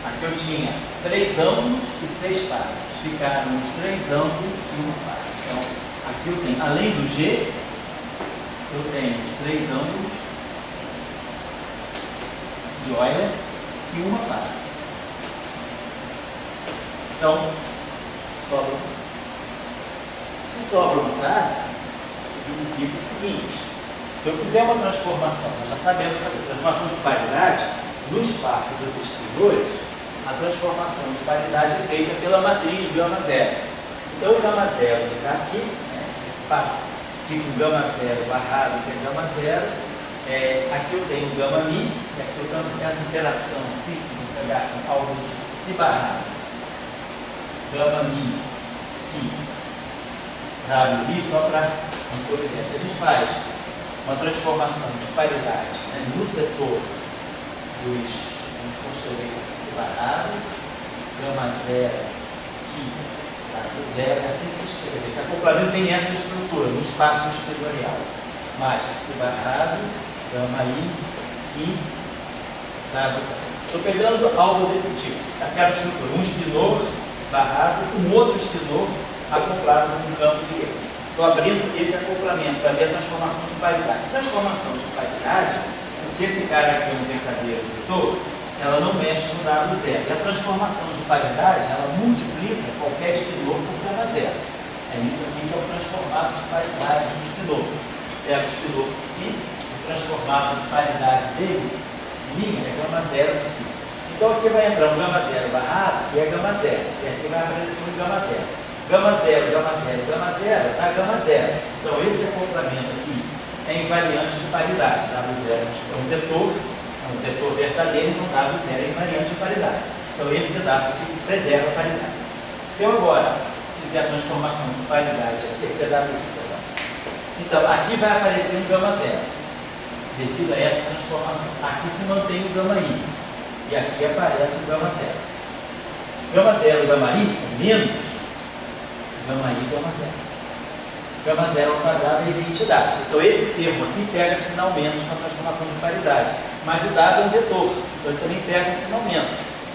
Aqui eu tinha 3 ângulos e 6 fases. Ficaram os 3 ângulos e uma fase. Então, aqui eu tenho, além do G, eu tenho os 3 ângulos de Euler e uma fase. Então, sobra uma fase. Se sobra uma fase, significa o seguinte: se eu fizer uma transformação, nós já sabemos fazer transformação de paridade no espaço dos espirões, a transformação de paridade é feita pela matriz gama zero. Então o gama zero que está aqui, né, passa, fica o gama zero barrado, que é gama zero. Aqui eu tenho o gama mi, e aqui eu tenho essa interação, assim, vou pegar algo tipo psi barrado, gama mi, que W só para providência. A gente faz uma transformação de paridade, né, no setor dos, vamos construir isso aqui, barrado, gama zero, que está do zero, é assim que se escreve. Esse acoplamento tem essa estrutura no espaço espirorial. Mais psi barrado, gama I, e tá do zero. Estou pegando algo desse tipo, aquela estrutura, um espinor barrado, um outro espinor acoplado num campo direito. Estou abrindo esse acoplamento para ver a transformação de paridade. Transformação de paridade, se esse cara aqui é um verdadeiro vetor, ela não mexe no W zero. E a transformação de paridade, ela multiplica qualquer espinor por gama zero. É isso aqui que é o transformado de paridade do espinor. Pega o espinor psi, o transformado de paridade dele, psi, é gama zero psi. Então aqui vai entrar um gama zero barrado, que é gama zero. E aqui vai aparecer um gama zero. Gama zero, gama zero, gama zero, dá gama zero. Então esse acoplamento aqui é invariante de paridade. W zero é um vetor verdadeiro, então W zero é invariante de paridade. Então esse pedaço aqui preserva a paridade. Se eu agora fizer a transformação de paridade aqui, então aqui vai aparecer um gama zero, devido a essa transformação. Aqui se mantém o gama I, e aqui aparece o gama zero. Gama zero, gama I é menos gama I, gama zero. Gama zero ao quadrado é identidade. Então esse termo aqui pega sinal menos na transformação de paridade. Mas o W é um vetor, então ele também pega um sinal menos.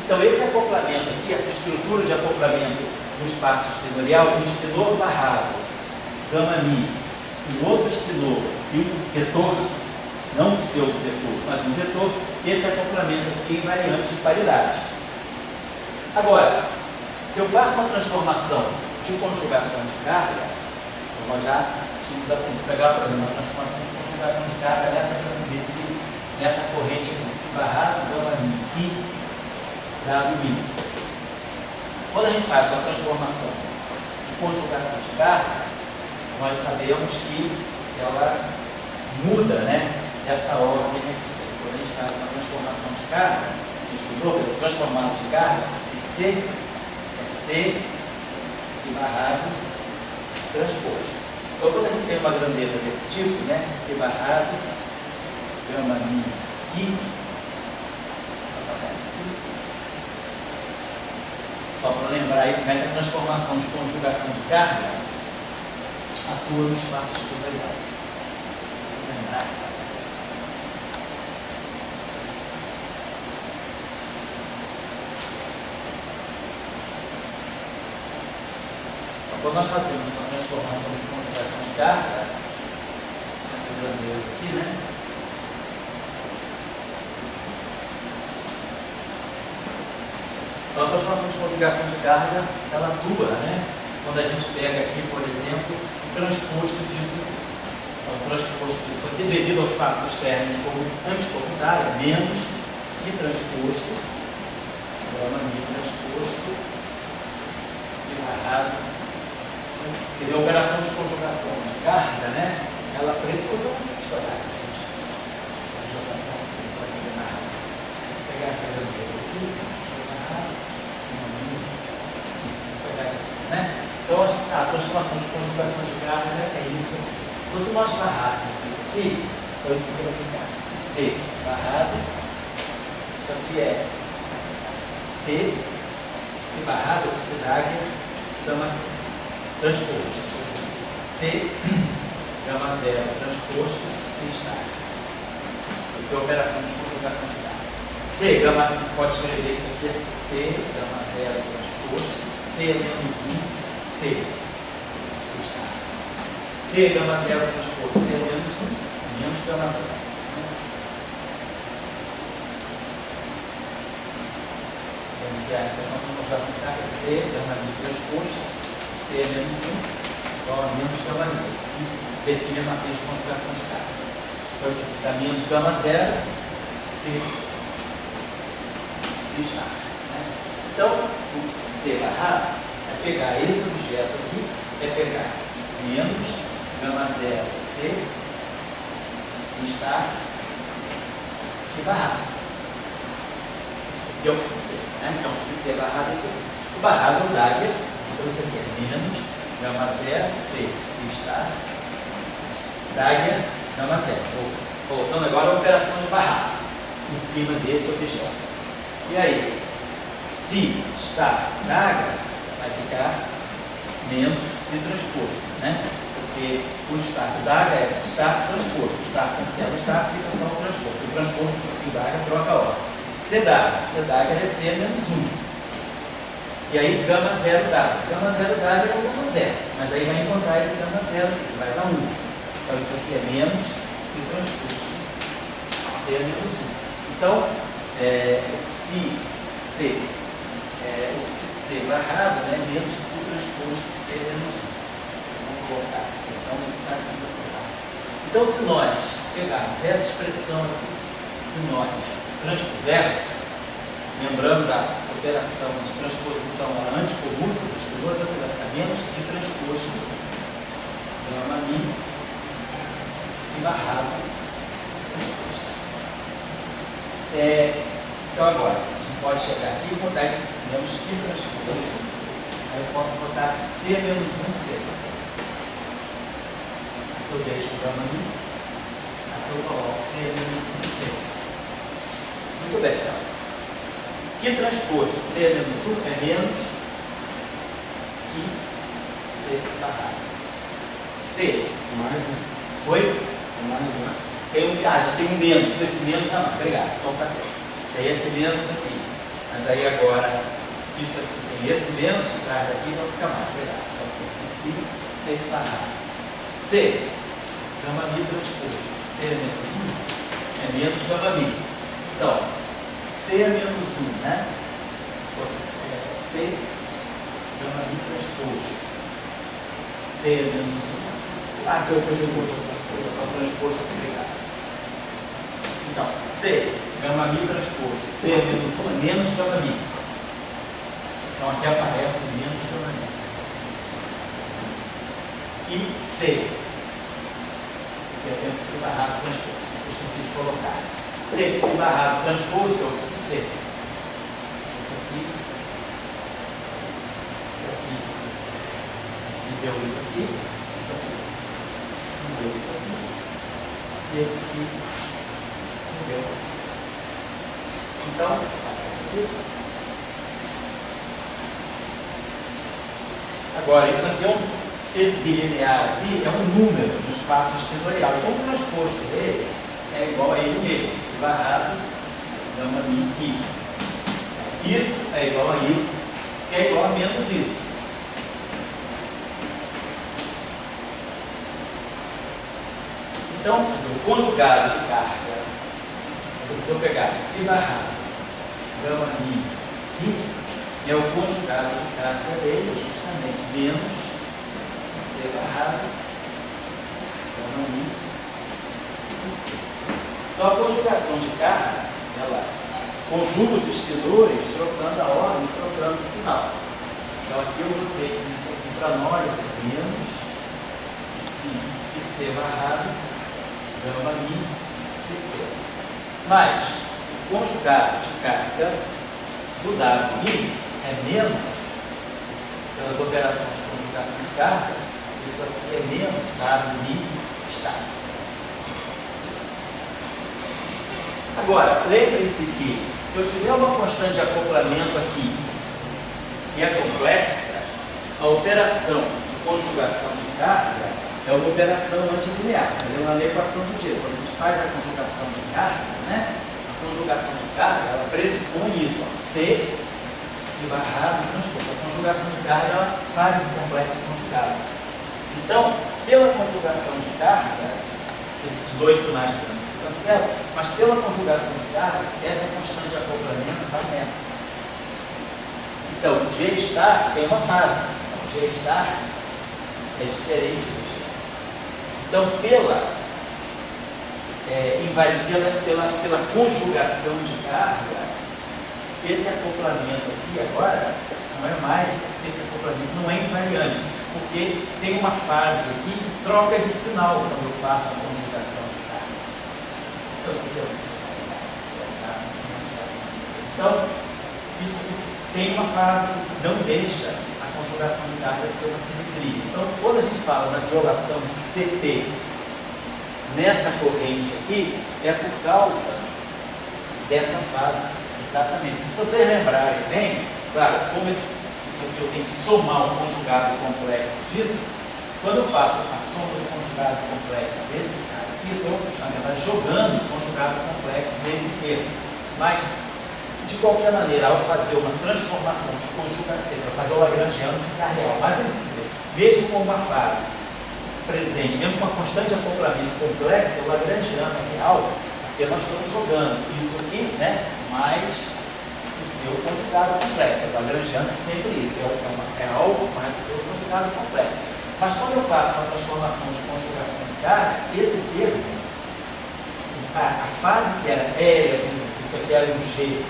Então, esse acoplamento aqui, essa estrutura de acoplamento no espaço espinorial, um espinor barrado, gama mi, um outro espinor e um vetor, não um pseudo-vetor, mas um vetor, esse acoplamento aqui é invariante de paridade. Agora, se eu faço uma transformação de conjugação de carga, nós já tínhamos aprendido a pegar uma transformação de conjugação de carga nessa corrente aqui, esse barrado, gama mi, aqui, dado mi. Quando a gente faz uma transformação de conjugação de carga, nós sabemos que ela muda, né, essa ordem aqui. Quando a gente faz uma transformação de carga, a gente estudou pelo transformado de carga, se C é C, se barrado, transposto. Então, quando a gente tem uma grandeza desse tipo, né, C barrado, gama mi aqui, só para lembrar aí como é que a transformação de conjugação de carga atua no espaço espinorial. Lembrar. Então, quando nós fazemos uma transformação de conjugação de carga, essa grandeza aqui, né? Então, a transformação de conjugação de carga, ela atua, né? Quando a gente pega aqui, por exemplo, o transposto disso aqui. Então, o transposto disso aqui, devido aos fatos dos términos como anticomutário, é menos que transposto, gama mi transposto, se barrado. Quer dizer, a operação de conjugação de carga, né? Ela pressuposta estudar isso. Conjugação, não pode ter nada. Vou pegar essa grandeza aqui. Né? Então a gente sabe, a transformação de conjugação de carga é isso aqui. Então, se nós barrarmos isso aqui, então isso aqui vai ficar C barrado, isso aqui é C, C barrado, C d'águia, gama zero, transposto. C, gama zero, transposto, C estável. Isso é a operação de conjugação de carga. C, gama, pode escrever isso aqui, C, gama zero, transposto, C menos 1, C. C gama zero transposto, C menos 1, menos gama zero. Vamos que a transformação de conjugação de carga é C gama mi transposto, C menos 1, igual a menos gama mi. Isso define a matriz de conjugação de carga. Então, isso aqui está menos gama zero, C está. Então, o C barrado é pegar esse objeto aqui, é pegar menos gama zero C está C barrado. Isso aqui é o C, né? Então, o C barrado é isso aqui. O barrado é o d'águia, então isso aqui é menos gama zero C está d'águia gama zero. Voltando agora a operação de barrado em cima desse objeto. E aí? Se está d'águia, vai ficar menos se transposto, né? Porque o estar d'águia é estar transposto. O estar cancela estar, fica só o transposto. O transposto do d'águia troca a ordem. C d'águia é C menos 1. E aí gama zero d'águia. Gama zero d'águia é o gama zero. Mas aí vai encontrar esse gama zero aqui, vai dar 1. Então isso aqui é menos se transposto. C menos 1. Então, o C barrado, né, menos que se transposto C menos 1. Vamos colocar assim. Então, isso está aqui para colocar assim. Então, se nós pegarmos essa expressão aqui que nós transpusermos, lembrando da operação de transposição anticomútua, você vai ficar menos que transposto gama mi se barrado transposto. Então, agora pode chegar aqui e botar esses menos que transposto. Aí eu posso botar C menos 1C. Aqui eu deixo o gama mi. Aqui eu coloco C menos 1C. Muito bem, então. Que transposto C menos 1 é menos que C barrado. C. Mais, Oi? mais, Já tem um menos. Com esse menos, não. Obrigado. Então tá certo. Aí esse menos aqui. Mas aí agora, isso aqui tem esse menos que traz daqui, então fica mais. Verdade. Então tem que C barrado. C, gama mi transposto. C é menos 1, é menos gama mi. Então, C é menos 1, né? C, gama mi transposto. C é menos 1. Ah, se eu fazer o transposto aplicado. Então, C, gama mi transposto. C é menos 1, é menos gama mi. Então, aqui aparece menos gama mi. E C, que é o psi barrado transposto. Eu esqueci de colocar. C, psi barrado transposto, é o psi C. Isso aqui deu isso aqui, não deu isso aqui, e esse aqui não deu psi C. Então, isso aqui. Agora, isso aqui esse bilinear aqui é um número do espaço exteriorial. Então, o transposto dele é igual a ele mesmo, psi barrado gama mi aqui. Isso é igual a isso, que é igual a menos isso. Então, o conjugado de carga, se eu pegar psi barrado gama mi aqui, é o conjugado de carga dele, justamente menos C barrado gama mi psi C. Então a conjugação de carga, ela conjuga os extensores trocando a ordem, trocando o sinal. Então aqui eu vou ter isso aqui para nós é menos psi barrado gama mi psi C. Mas o conjugado de carga do W é menos, pelas operações de conjugação de carga, isso aqui é menos W estático. Agora, lembre-se que se eu tiver uma constante de acoplamento aqui que é complexa, a operação de conjugação de carga é uma operação antilinear. Você leu na equação do dia. Quando a gente faz a conjugação de carga, né? A conjugação de carga, ela pressupõe isso, ó, C, psi barrado, transposto. A conjugação de carga, ela faz o complexo conjugado. Então, pela conjugação de carga, esses dois sinais não se cancelam, mas pela conjugação de carga, essa constante de acoplamento está nessa. Então, o G star tem uma fase. Então, o G star é diferente do G. Então, pela conjugação de carga, esse acoplamento aqui agora não é mais, esse acoplamento não é invariante, porque tem uma fase aqui que troca de sinal quando eu faço a conjugação de carga. Então, isso aqui tem uma fase que não deixa a conjugação de carga ser uma simetria. Então, quando a gente fala na violação de CT nessa corrente aqui, é por causa dessa fase, exatamente. Se vocês lembrarem bem, claro, como isso aqui eu tenho que somar o conjugado complexo disso, quando eu faço a soma do conjugado complexo desse cara aqui, eu estou, na verdade, jogando o conjugado complexo desse termo. Mas, de qualquer maneira, ao fazer uma transformação de conjugado, para fazer o lagrangiano ficar real, mas, quer dizer, mesmo com uma fase presente, mesmo com uma constante de acoplamento complexa, o lagrangiano é real, porque nós estamos jogando isso aqui, né, mais o seu conjugado complexo. O lagrangiano é sempre isso, é algo mais o seu conjugado complexo. Mas quando eu faço uma transformação de conjugação de carga, esse termo, a fase que era aérea, se isso aqui era um G,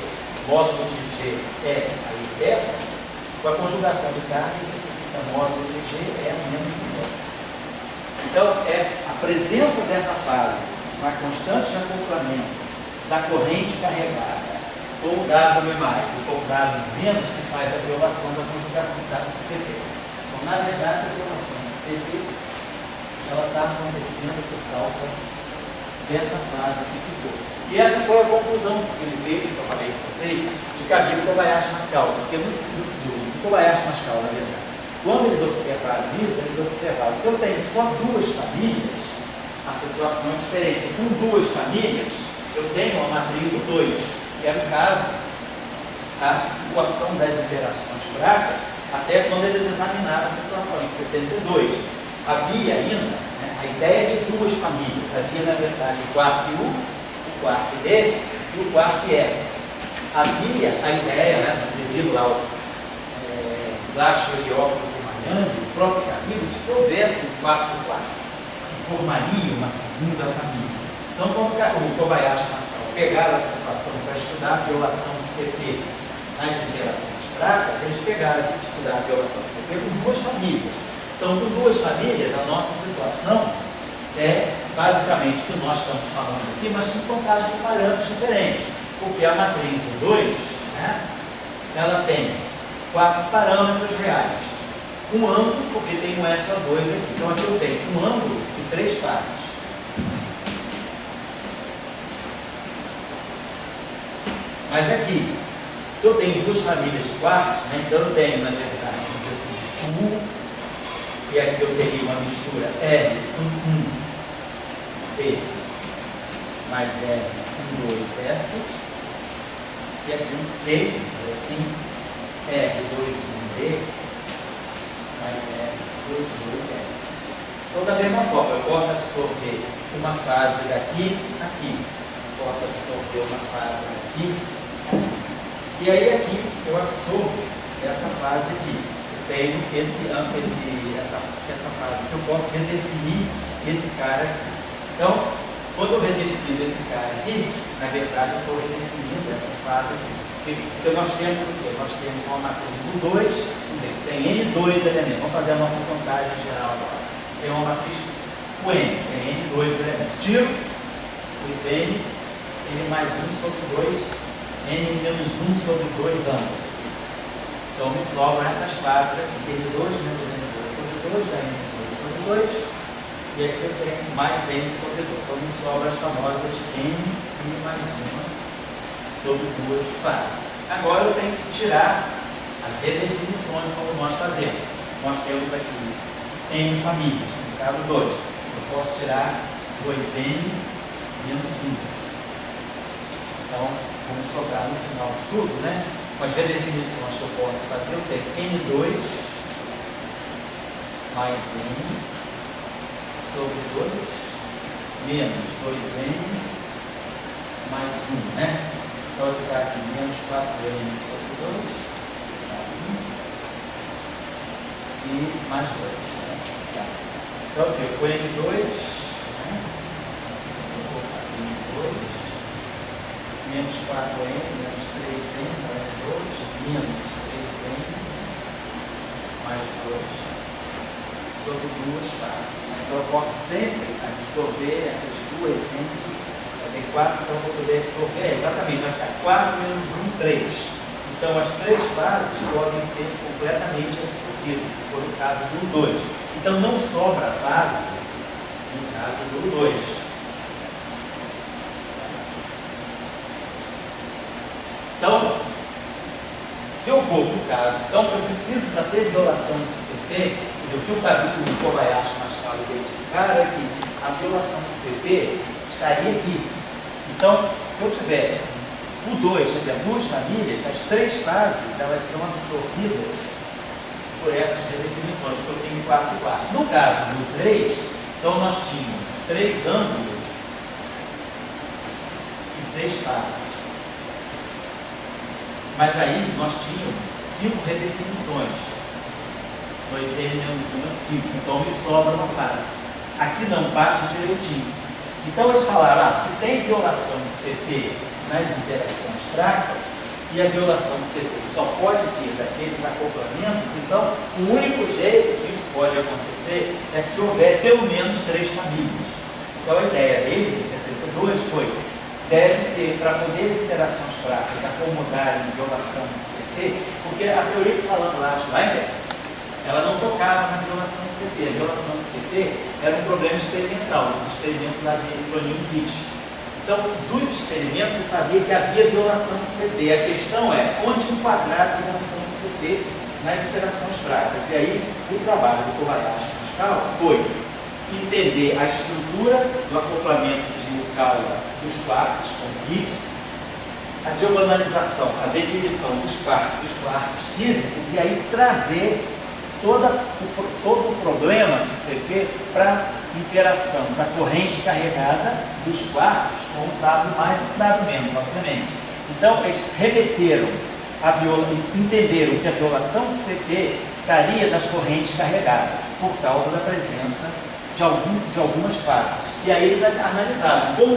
módulo de G é aí é, com a conjugação de carga, isso aqui fica módulo de G é menos zero. Então, é a presença dessa fase, uma constante de acoplamento da corrente carregada, ou W mais ou W menos, que faz a violação da conjugação de carga do CT. Então, na verdade, a violação do CT ela está acontecendo por causa dessa fase que ficou. E essa foi a conclusão que ele veio, que eu falei com vocês, de Kabila e Kobayashi Maskawa. Porque do Kobayashi Maskawa, na verdade, quando eles observaram isso, eles observaram, se eu tenho só duas famílias, a situação é diferente. Com duas famílias, eu tenho uma matriz 2, que era o caso a situação das interações fracas até quando eles examinaram a situação, em 72. Havia ainda, né, a ideia de duas famílias. Havia, na verdade, o quarto U, o quarto D e o quarto S. Havia a ideia, né, devido lá ao Glacho, Heliópolis e Mariani, o próprio Camilo, de que houvesse um quarto, que formaria uma segunda família. Então, quando o Kobayashi e Mascaro pegaram a situação para estudar a violação do CP nas interações fracas, eles pegaram para estudar a violação do CP com duas famílias. Então, com duas famílias, a nossa situação é basicamente o que nós estamos falando aqui, mas com contagem de parâmetros diferentes, porque a matriz 2, né, ela tem 4 parâmetros reais. Um ângulo, porque tem um SO2 aqui. Então, aqui eu tenho um ângulo e 3 fases. Mas aqui, se eu tenho duas famílias de quartos, né, então eu tenho, na verdade, vamos dizer assim, U, e aqui eu teria uma mistura R, 1, T, mais R, 2, S, e aqui um C, vamos dizer assim, R, 2, 1, D, mais R, 2, 2, S. Então, da mesma forma, eu posso absorver uma fase daqui, aqui. Posso absorver uma fase aqui, aqui. E aí, aqui, eu absorvo essa fase aqui. Eu tenho essa fase que eu posso redefinir esse cara aqui. Então, quando eu redefino esse cara aqui, na verdade, eu estou redefinindo essa fase aqui. Porque nós temos o quê? Nós temos uma matriz U2, quer dizer, tem N2 elementos. Vamos fazer a nossa contagem geral agora. Tem uma matriz com N, tem N2 elementos. Tiro os N mais 1 sobre 2, N menos 1 sobre 2 ângulos. Então, me sobram essas fases aqui. N2 menos N2 sobre 2, dá N2 sobre 2. E aqui eu tenho mais N sobre 2. Então, me sobram as famosas N mais 1 sobre 2 fases. Agora eu tenho que tirar as redefinições como nós fazemos. Nós temos aqui N famílias, nesse caso 2. Eu posso tirar 2N menos 1. Então, vamos sobrar no final de tudo, né? Com as redefinições que eu posso fazer, eu tenho N2 mais N sobre 2 menos 2N mais 1, né? Então, vai ficar aqui menos 4N sobre 2, assim, e mais 2, né? Assim. Então, eu fico com N2, né? Vou colocar aqui N2, menos 4N, menos 3N, mais 2, menos 3N, mais 2, sobre 2 fases. Então, eu posso sempre absorver essas duas N. Vai ter 4, então eu vou poder absorver. Exatamente, vai ficar 4 menos 1, 3. Então, as 3 fases podem ser completamente absorvidas, se for o caso do U2. Então, não sobra fase no caso do U2. Então, se eu vou para o caso, então eu preciso, para ter violação de CP, o que o Kobayashi e Mascaro identificaram é que a violação de CP estaria aqui. Então, se eu tiver U2, tiver duas famílias, as 3 fases, elas são absorvidas por essas redefinições, porque eu tenho 4 e 4. No caso do 3, então nós tínhamos 3 ângulos e 6 fases. Mas aí nós tínhamos 5 redefinições. 2N menos 1 é 5. Então me sobra uma fase. Aqui não bate direitinho. Então eles falaram, se tem violação de CP nas interações fracas, e a violação de CP só pode vir daqueles acoplamentos, então o único jeito que isso pode acontecer é se houver pelo menos 3 famílias. Então a ideia deles, em 72, foi deve ter, para poder as interações fracas acomodarem violação do CP, porque a teoria de Salam-Schleifer, ela não tocava na violação do CP. A violação do CP era um problema experimental, dos experimentos lá de Cronin-Witt. Então, dos experimentos, você sabia que havia violação do CP. A questão é onde enquadrar a violação do CP nas interações fracas. E aí, o trabalho do Kobayashi e Mascaro foi entender a estrutura do acoplamento de Yukawa dos quartos com Gibbs, a diagonalização, a definição dos quartos físicos e aí trazer todo o problema do CP para interação da corrente carregada dos quartos com o W mais e o W menos, obviamente. Então, eles remeteram entenderam que a violação do CP estaria nas correntes carregadas, por causa da presença de algumas fases. E aí eles analisaram, com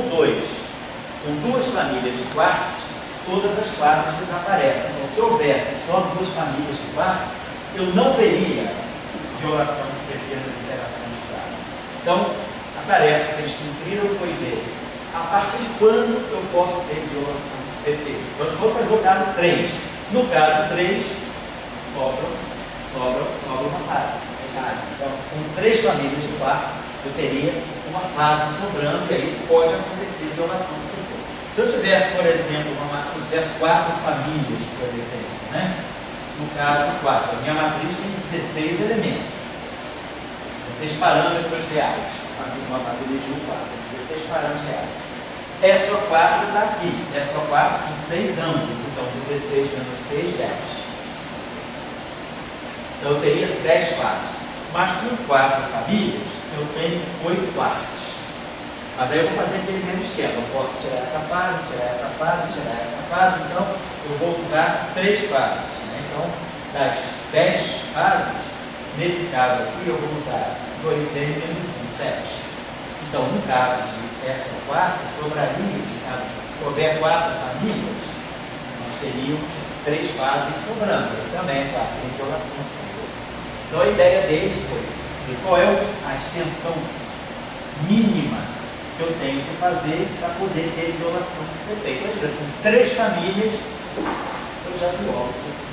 duas famílias de quartos, todas as fases desaparecem. Então, se houvesse só duas famílias de quartos, eu não veria violação de CP nas interações frases. Então, a tarefa que eles cumpriram foi ver a partir de quando eu posso ter violação de CP. Nós vamos fazer o caso 3. No caso 3, sobra uma fase. Então, com 3 famílias de quarto, eu teria uma fase sobrando e aí pode acontecer violação de CP. Se eu tivesse, por exemplo, 4 famílias, por exemplo, né? No caso 4, a minha matriz tem 16 elementos, 16 parâmetros reais, uma matriz de 4, 16 parâmetros reais. SO4 está aqui, SO4 são 6 ângulos, então 16 menos 6, 10. Então eu teria 10 fases, mas com 4 famílias eu tenho 8 quartos. Mas aí eu vou fazer aquele mesmo esquema, eu posso tirar essa fase, tirar essa fase, tirar essa fase, então eu vou usar 3 fases. Então, das 10 fases, nesse caso aqui eu vou usar 2n menos 1, 7. Então, no caso de SO4, sobraria, se houver 4 famílias, nós teríamos 3 fases sobrando. E também, claro, tem violação de CP. Então, a ideia deles foi ver qual é a extensão mínima que eu tenho que fazer para poder ter violação de CP. Então, com 3 famílias, eu já violo o CP.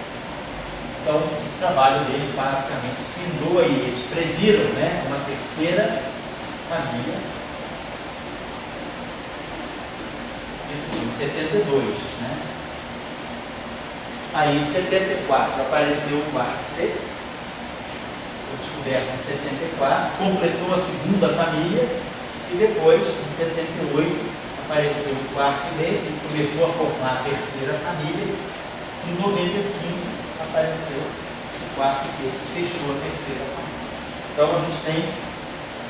Então, o trabalho deles basicamente findou aí, eles previram, né, uma terceira família, isso aqui, em 72, né? Aí em 74 apareceu o quarto C, foi descoberto em 74, completou a segunda família e depois, em 78, apareceu o quarto D e começou a formar a terceira família. Em 95 apareceu o quarto que fechou a terceira família. Então a gente tem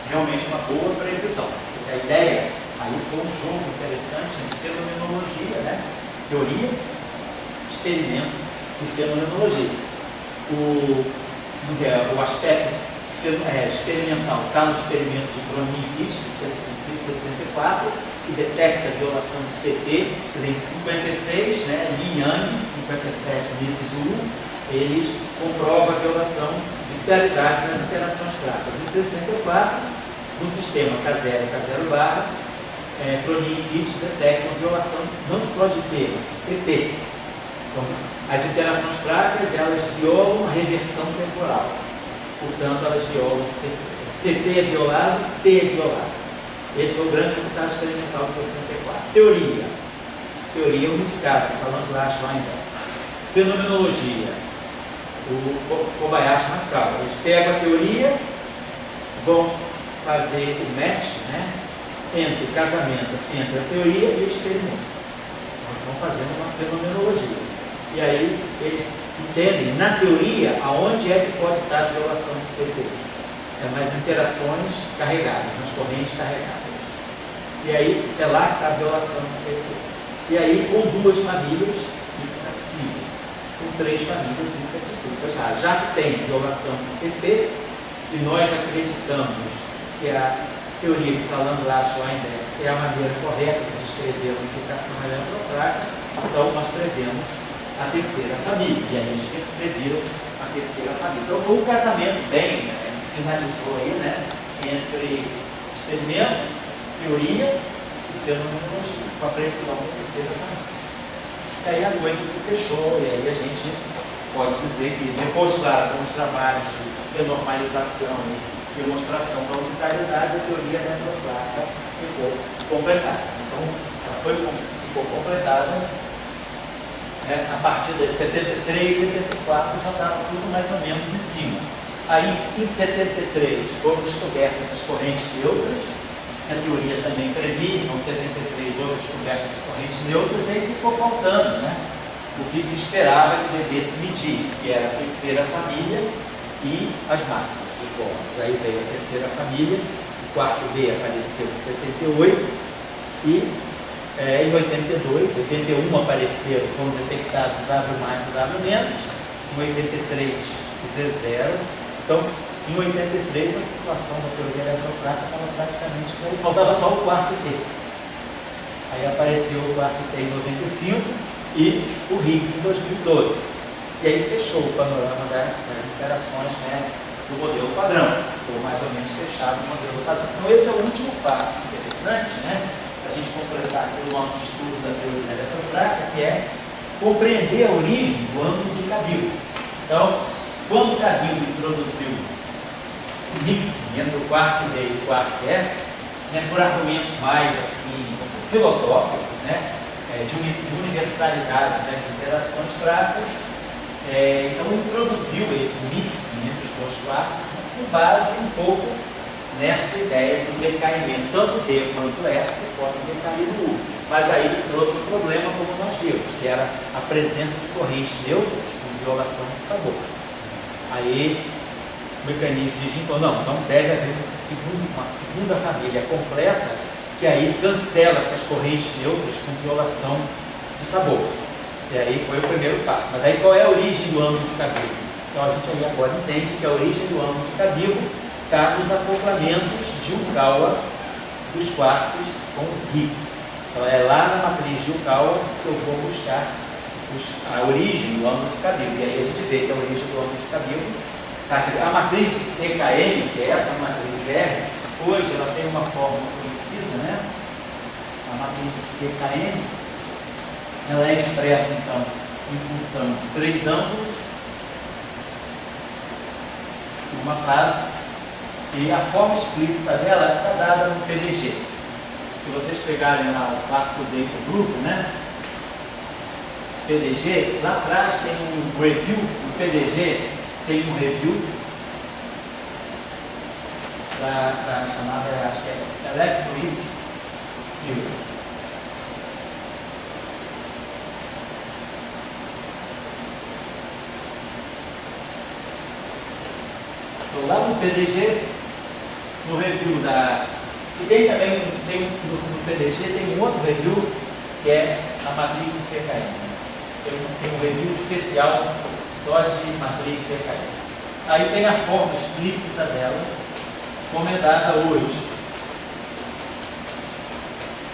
realmente uma boa previsão. A ideia aí foi um jogo interessante de fenomenologia, né? Teoria, experimento e fenomenologia. O aspecto experimental está no experimento de Cronin e Fitch de 1964, que detecta a violação de CP, em 56, né, Li e Yang, 57, Ulisses Uru, eles comprovam a violação de paridade nas interações fracas. Em 64, no sistema K0 e K0 barra, Cronin e Fitch detectam a violação não só de P, mas de CP. Então, as interações fracas, elas violam a reversão temporal. Portanto, elas violam CP. CP é violado, T é violado. Esse foi o grande resultado experimental de 64. Teoria unificada, Salant-Large, Weinberg. Fenomenologia, o Kobayashi Mascala. Eles pegam a teoria, vão fazer o match, né, entre o casamento entre a teoria e o experimento. Então, vão fazendo uma fenomenologia. E aí, eles entendem, na teoria, aonde é que pode estar a violação de CP. Nas interações carregadas, nas correntes carregadas. E aí, é lá que está a violação de CP. E aí, com 2 famílias, isso não é possível. Com 3 famílias, isso é possível. Então, já que tem violação de CP, e nós acreditamos que a teoria de Salant-Large Weinberg é a maneira correta de descrever a unificação eletrofrágil, então nós prevemos a terceira família. E aí, eles previram a terceira família. Então, foi um casamento bem, finalizou aí, né, entre experimento, teoria e fenomenologia, com a previsão da terceira família. E aí a coisa se fechou, e aí a gente pode dizer que depois, claro, com os trabalhos de normalização e demonstração da unitariedade, a teoria eletrofrágil ficou completada. Então, ela ficou completada, né, a partir de 73, 74 já estava tudo mais ou menos em cima. Aí, em 73, foram descobertas as correntes neutras, que a teoria também previa, então 73 houve a descoberta de correntes neutras, e aí ficou faltando, né? O que se esperava que devesse medir, que era a terceira família e as massas dos bósons. Aí veio a terceira família, o quarto B apareceu em 78 e em 82, 81 apareceram, foram detectados o W mais e o W menos, em 83 o Z0. Então, em 83 a situação da teoria eletrofrágil estava praticamente clara, faltava só o quarto T. Aí apareceu o quarto T em 95 e o Higgs em 2012. E aí fechou o panorama das interações, né, do modelo padrão, ou mais ou menos fechado o modelo padrão. Então esse é o último passo interessante, né, para a gente completar o nosso estudo da teoria eletrofrágil, que é compreender a origem do ângulo de Cabilo. Então, quando Cabilo introduziu o mix entre o quarto D e o quarto S, né, por argumentos mais assim, filosóficos, né, de universalidade das interações práticas, então introduziu esse mix entre os dois quartos com base um pouco nessa ideia do decaimento, tanto D quanto S podem decair no U. Mas aí isso trouxe um problema, como nós vimos, que era a presença de correntes neutras com violação de sabor. Aí o mecanismo de Jim falou, não, então deve haver uma segunda família completa, que aí cancela essas correntes neutras com violação de sabor. E aí foi o primeiro passo. Mas aí qual é a origem do ângulo de Cabilo? Então a gente aí agora entende que a origem do ângulo de Cabilo está nos acoplamentos de Yukawa dos quartos com Higgs. Então é lá na matriz de Yukawa que eu vou buscar a origem do ângulo de Cabilo. E aí a gente vê que a origem do ângulo de Cabilo está a matriz de CKM, que é essa matriz R, hoje ela tem uma forma conhecida, né? A matriz de CKM, ela é expressa então em função de três ângulos, uma fase, e a forma explícita dela está dada no PDG. Se vocês pegarem lá o quarto D do grupo, né? PDG, lá atrás tem um review, no PDG tem um review da chamada, acho que é Electric Theory. Então, lá no PDG, no review da... E tem também, no PDG tem um outro review, que é a matriz de CKM. Tem um review especial só de matriz CKM. Aí tem a forma explícita dela, como é dada hoje.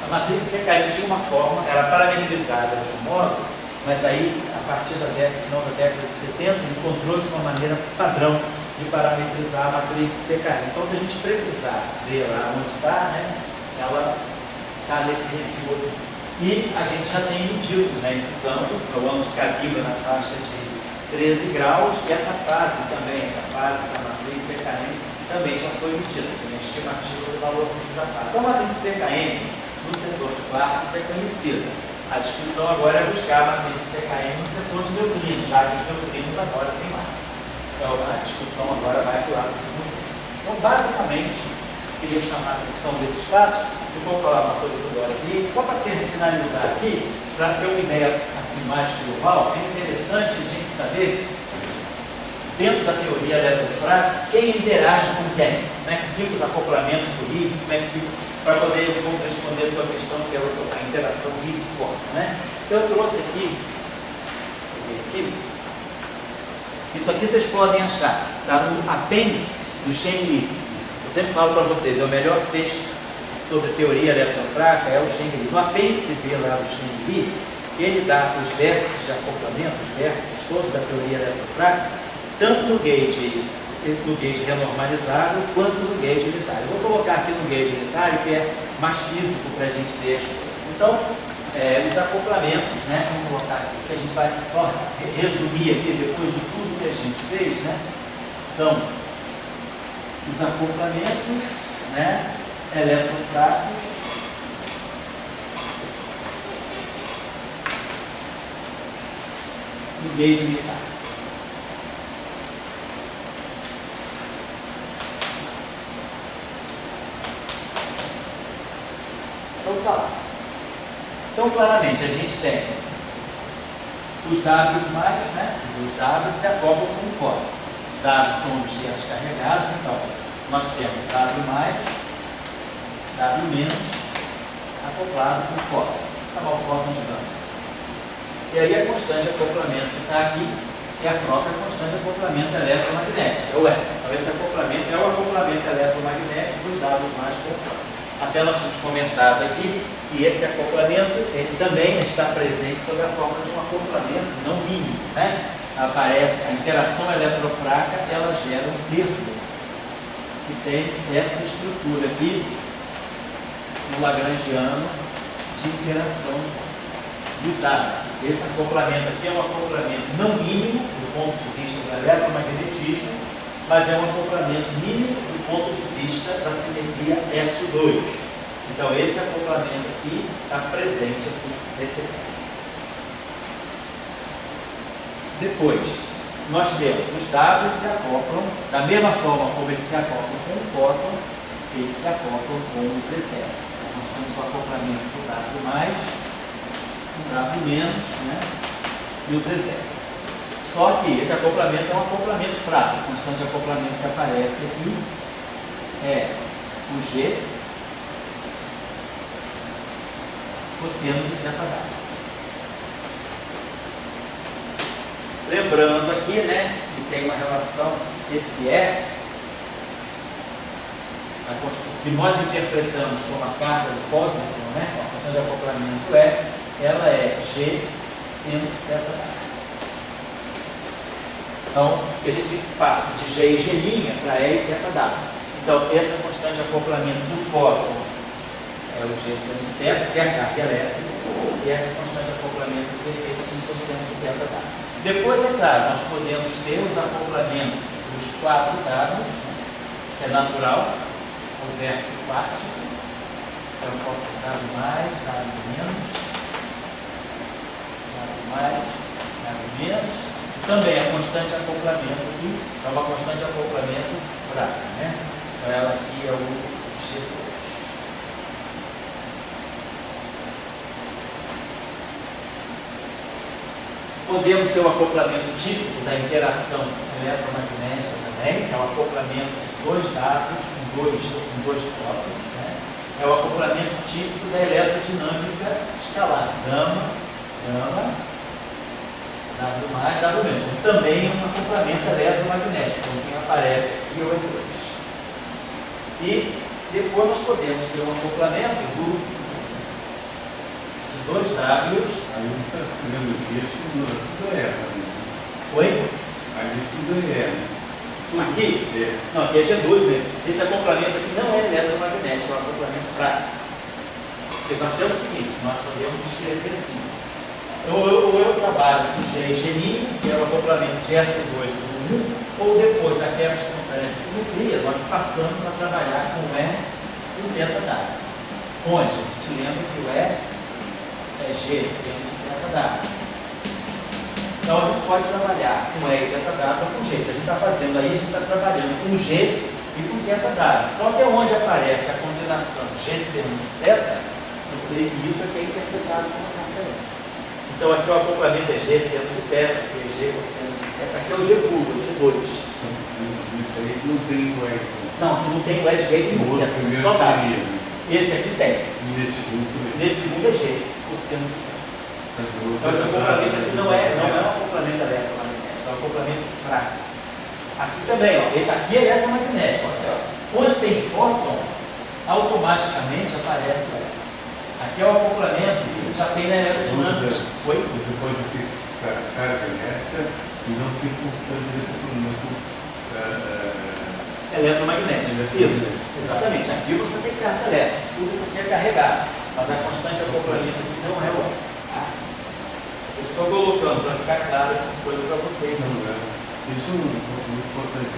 A matriz de CKM tinha uma forma, era parametrizada de um modo, mas aí, a partir do final da década de 70, encontrou-se uma maneira padrão de parametrizar a matriz de CKM. Então, se a gente precisar ver lá onde está, né, ela está nesse review. E a gente já tem medido, né, esses ângulos, o ângulo de Cabilo na faixa de 13 graus, e essa fase também, essa fase da matriz CKM, também já foi medida, tem uma estimativa do valorzinho da fase. Então, a matriz CKM no setor de quartos é conhecida. A discussão agora é buscar a matriz CKM no setor de neutrinos, já que os neutrinos agora têm massa. Então, a discussão agora vai para o lado dos neutrinos. Então, basicamente, queria chamar a atenção desses fatos. Eu vou falar uma coisa agora aqui, só para finalizar aqui, para ter uma ideia assim, mais global. É interessante a gente saber, dentro da teoria eletrofrágil, quem interage com quem, né? Que fica os acoplamentos do Higgs, como é que fica, para poder responder a tua questão, que é a interação Higgs-Forte, né? Então eu trouxe aqui, isso aqui vocês podem achar, está no apêndice do Shen Li. Eu sempre falo para vocês, é o melhor texto sobre teoria eletrofrágil, é o Shen Li. No apêndice B lá do Shen Li, ele dá os vértices de acoplamento, os vértices todos da teoria eletrofrágil, tanto no gauge renormalizado quanto no gauge unitário. Eu vou colocar aqui no gauge unitário, que é mais físico para a gente ver as coisas. Então, os acoplamentos, né? Vamos colocar aqui, que a gente vai só resumir aqui, depois de tudo que a gente fez, né? São os acoplamentos, né? Eletrofrágeis, no gauge unitário. falar. Então, claramente, a gente tem os Ws mais, né? Os Ws se acoplam com o for. Os Ws são objetos carregados, então nós temos W mais, W menos, acoplado com o for. Tá bom, o for continuando. E aí a constante de acoplamento que está aqui é a própria constante de acoplamento eletromagnético, ou é. Então esse acoplamento é o acoplamento eletromagnético dos Ws mais com o for. Até nós tínhamos comentado aqui que esse acoplamento ele também está presente sob a forma de um acoplamento não mínimo, né? Aparece a interação eletrofraca, ela gera um termo que tem essa estrutura aqui no lagrangiano de interação dos dados. Esse acoplamento aqui é um acoplamento não mínimo do ponto de vista do eletromagnetismo, mas é um acoplamento mínimo do ponto de vista da simetria SO2. Então esse acoplamento aqui está presente aqui nesse caso. Depois, nós temos os dados se acoplam da mesma forma como eles se acoplam com o fóton, eles se acoplam com o Z0. Nós temos o acoplamento do W mais, o W menos, né? E o Z0. Só que esse acoplamento é um acoplamento fraco. A constante de acoplamento que aparece aqui é o G cosseno de θ. Lembrando aqui, né, que tem uma relação, esse é que nós interpretamos como a carga do pósitron, né, a constante de acoplamento ela é G seno θ. Então, a gente passa de G e G' para E e θ. Então, essa constante de acoplamento do fóton é o G seno de θ, que é a carga elétrica, e essa constante de acoplamento é feita com cosseno de θ. Depois, é claro, nós podemos ter os acoplamentos dos 4 Ws, né, que é natural, o vértice quártico. Então, eu posso ter W mais, W menos, W mais, W menos. Também a constante de acoplamento aqui é uma constante de acoplamento fraca, né? Então, ela aqui é o G2. Podemos ter o acoplamento típico da interação eletromagnética também, que é o acoplamento de dois dados com dois fótons, né? É o acoplamento típico da eletrodinâmica escalar, gama, W mais, W menos. Também é um acoplamento eletromagnético, como quem aparece aqui é o E2. E depois nós podemos ter um acoplamento de dois Ws. Aí você está escrevendo isso tudo erra. Oi? Aí tudo erra. Aqui? É. Não, aqui é G2 mesmo. Esse acoplamento aqui não é eletromagnético, é um acoplamento fraco. Porque nós temos o seguinte, nós podemos descrever assim. Ou eu trabalho com G e G', que é o acoplamento de SO2 com 1, ou depois da quebra espontânea de simetria, nós passamos a trabalhar com E e o θ. Onde? A gente lembra que o E é G seno de θ. Então a gente pode trabalhar com E e θ com G. O que a gente está fazendo aí, a gente está trabalhando com G e com θ. Só que onde aparece a combinação G seno de θ, eu sei que isso aqui é interpretado como carga elétrica. Então aqui o acoplamento é G seno de θ, aqui é G cosseno de θ, aqui é o G puro, o G2. Isso aí não tem o E. Não, não tem o E de jeito nenhum, só W. Esse aqui tem. Nesse segundo é G, cosseno de θ. Então esse acoplamento aqui não é um acoplamento eletromagnético, é um acoplamento fraco. Aqui também, ó, esse aqui é eletromagnético. Ó. Onde tem fóton, automaticamente aparece o E. Aqui é o acoplamento que já tem na eletrodinâmica. Oi? Você pode ter carga elétrica e não ter constante de acoplamento eletromagnético. Isso, exatamente. Aqui você tem carga elétrica, tudo isso aqui é carregado, mas a constante de acoplamento aqui não é o E. Eu estou colocando para ficar claro essas coisas para vocês. Isso é muito importante.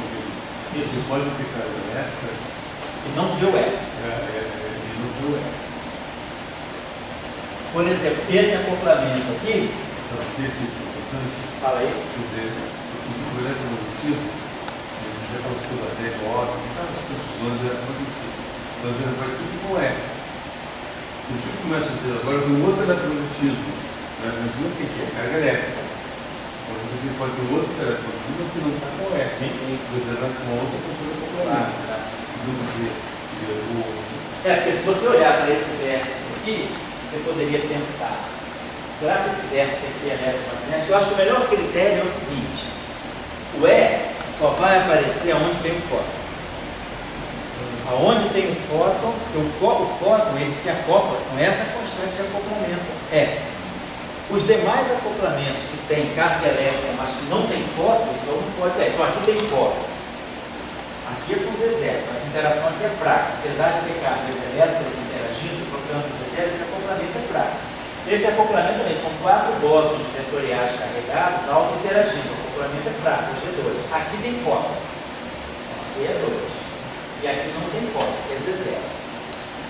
Isso. Você pode ter carga elétrica e não deu E. E não deu E. Por exemplo, esse acoplamento aqui. Fala aí. O eletromagnetismo, já passou da 10 horas, as precisões eletromagnéticas. Então, vai tudo com E. Se você começa a ter agora um outro eletromagnetismo, né? O que é? Carga elétrica. Então você pode ter outro eletromagnetismo que não está com o S. Você está com outra pessoa de complemento. Porque se você olhar para esse vértice aqui, você poderia pensar, será que esse vértice aqui é eletromagnético? Eu acho que o melhor critério é o seguinte: o E só vai aparecer onde tem o fóton. Aonde tem o fóton, o fóton ele se acopla com essa constante de acoplamento E. Os demais acoplamentos que têm carga elétrica, mas que não tem fóton, então não pode ter. Então aqui tem fóton. Aqui é com Z0, mas a interação aqui é fraca. Apesar de ter cargas elétricas interagindo, procurando Z0, esse acoplamento é fraco. Esse acoplamento também são 4 bósons vetoriais carregados auto-interagindo. O acoplamento é fraco, G2. Aqui tem fóton. Aqui é 2. E aqui não tem fóton, é Z0.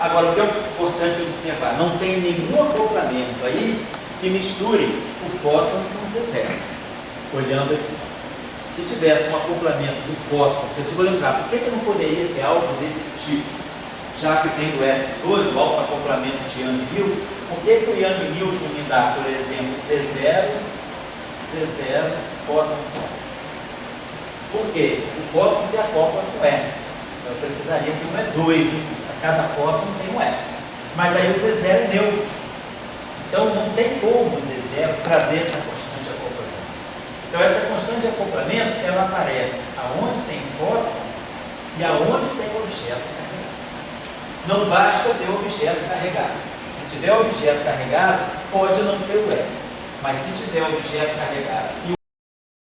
Agora, o que é importante observar? Não tem nenhum acoplamento aí que misture o fóton com o Z0. Olhando aqui. Se tivesse um acoplamento do fóton, eu vou lembrar, por que não poderia ter algo desse tipo? Já que tem do S2, o alto acoplamento de Yang-Mills, por que o Yang-Mills não me dá, por exemplo, Z0, fóton, fóton? Por quê? O fóton se acopla com E. Então eu precisaria de um E2, a cada fóton tem um E. Mas aí o Z0 é neutro. Então não tem como o Z0 trazer essa constante de acoplamento. Então essa constante de acoplamento, ela aparece aonde tem fóton e aonde tem objeto carregado. Não basta ter objeto carregado. Se tiver objeto carregado, pode não ter o E. Mas se tiver objeto carregado e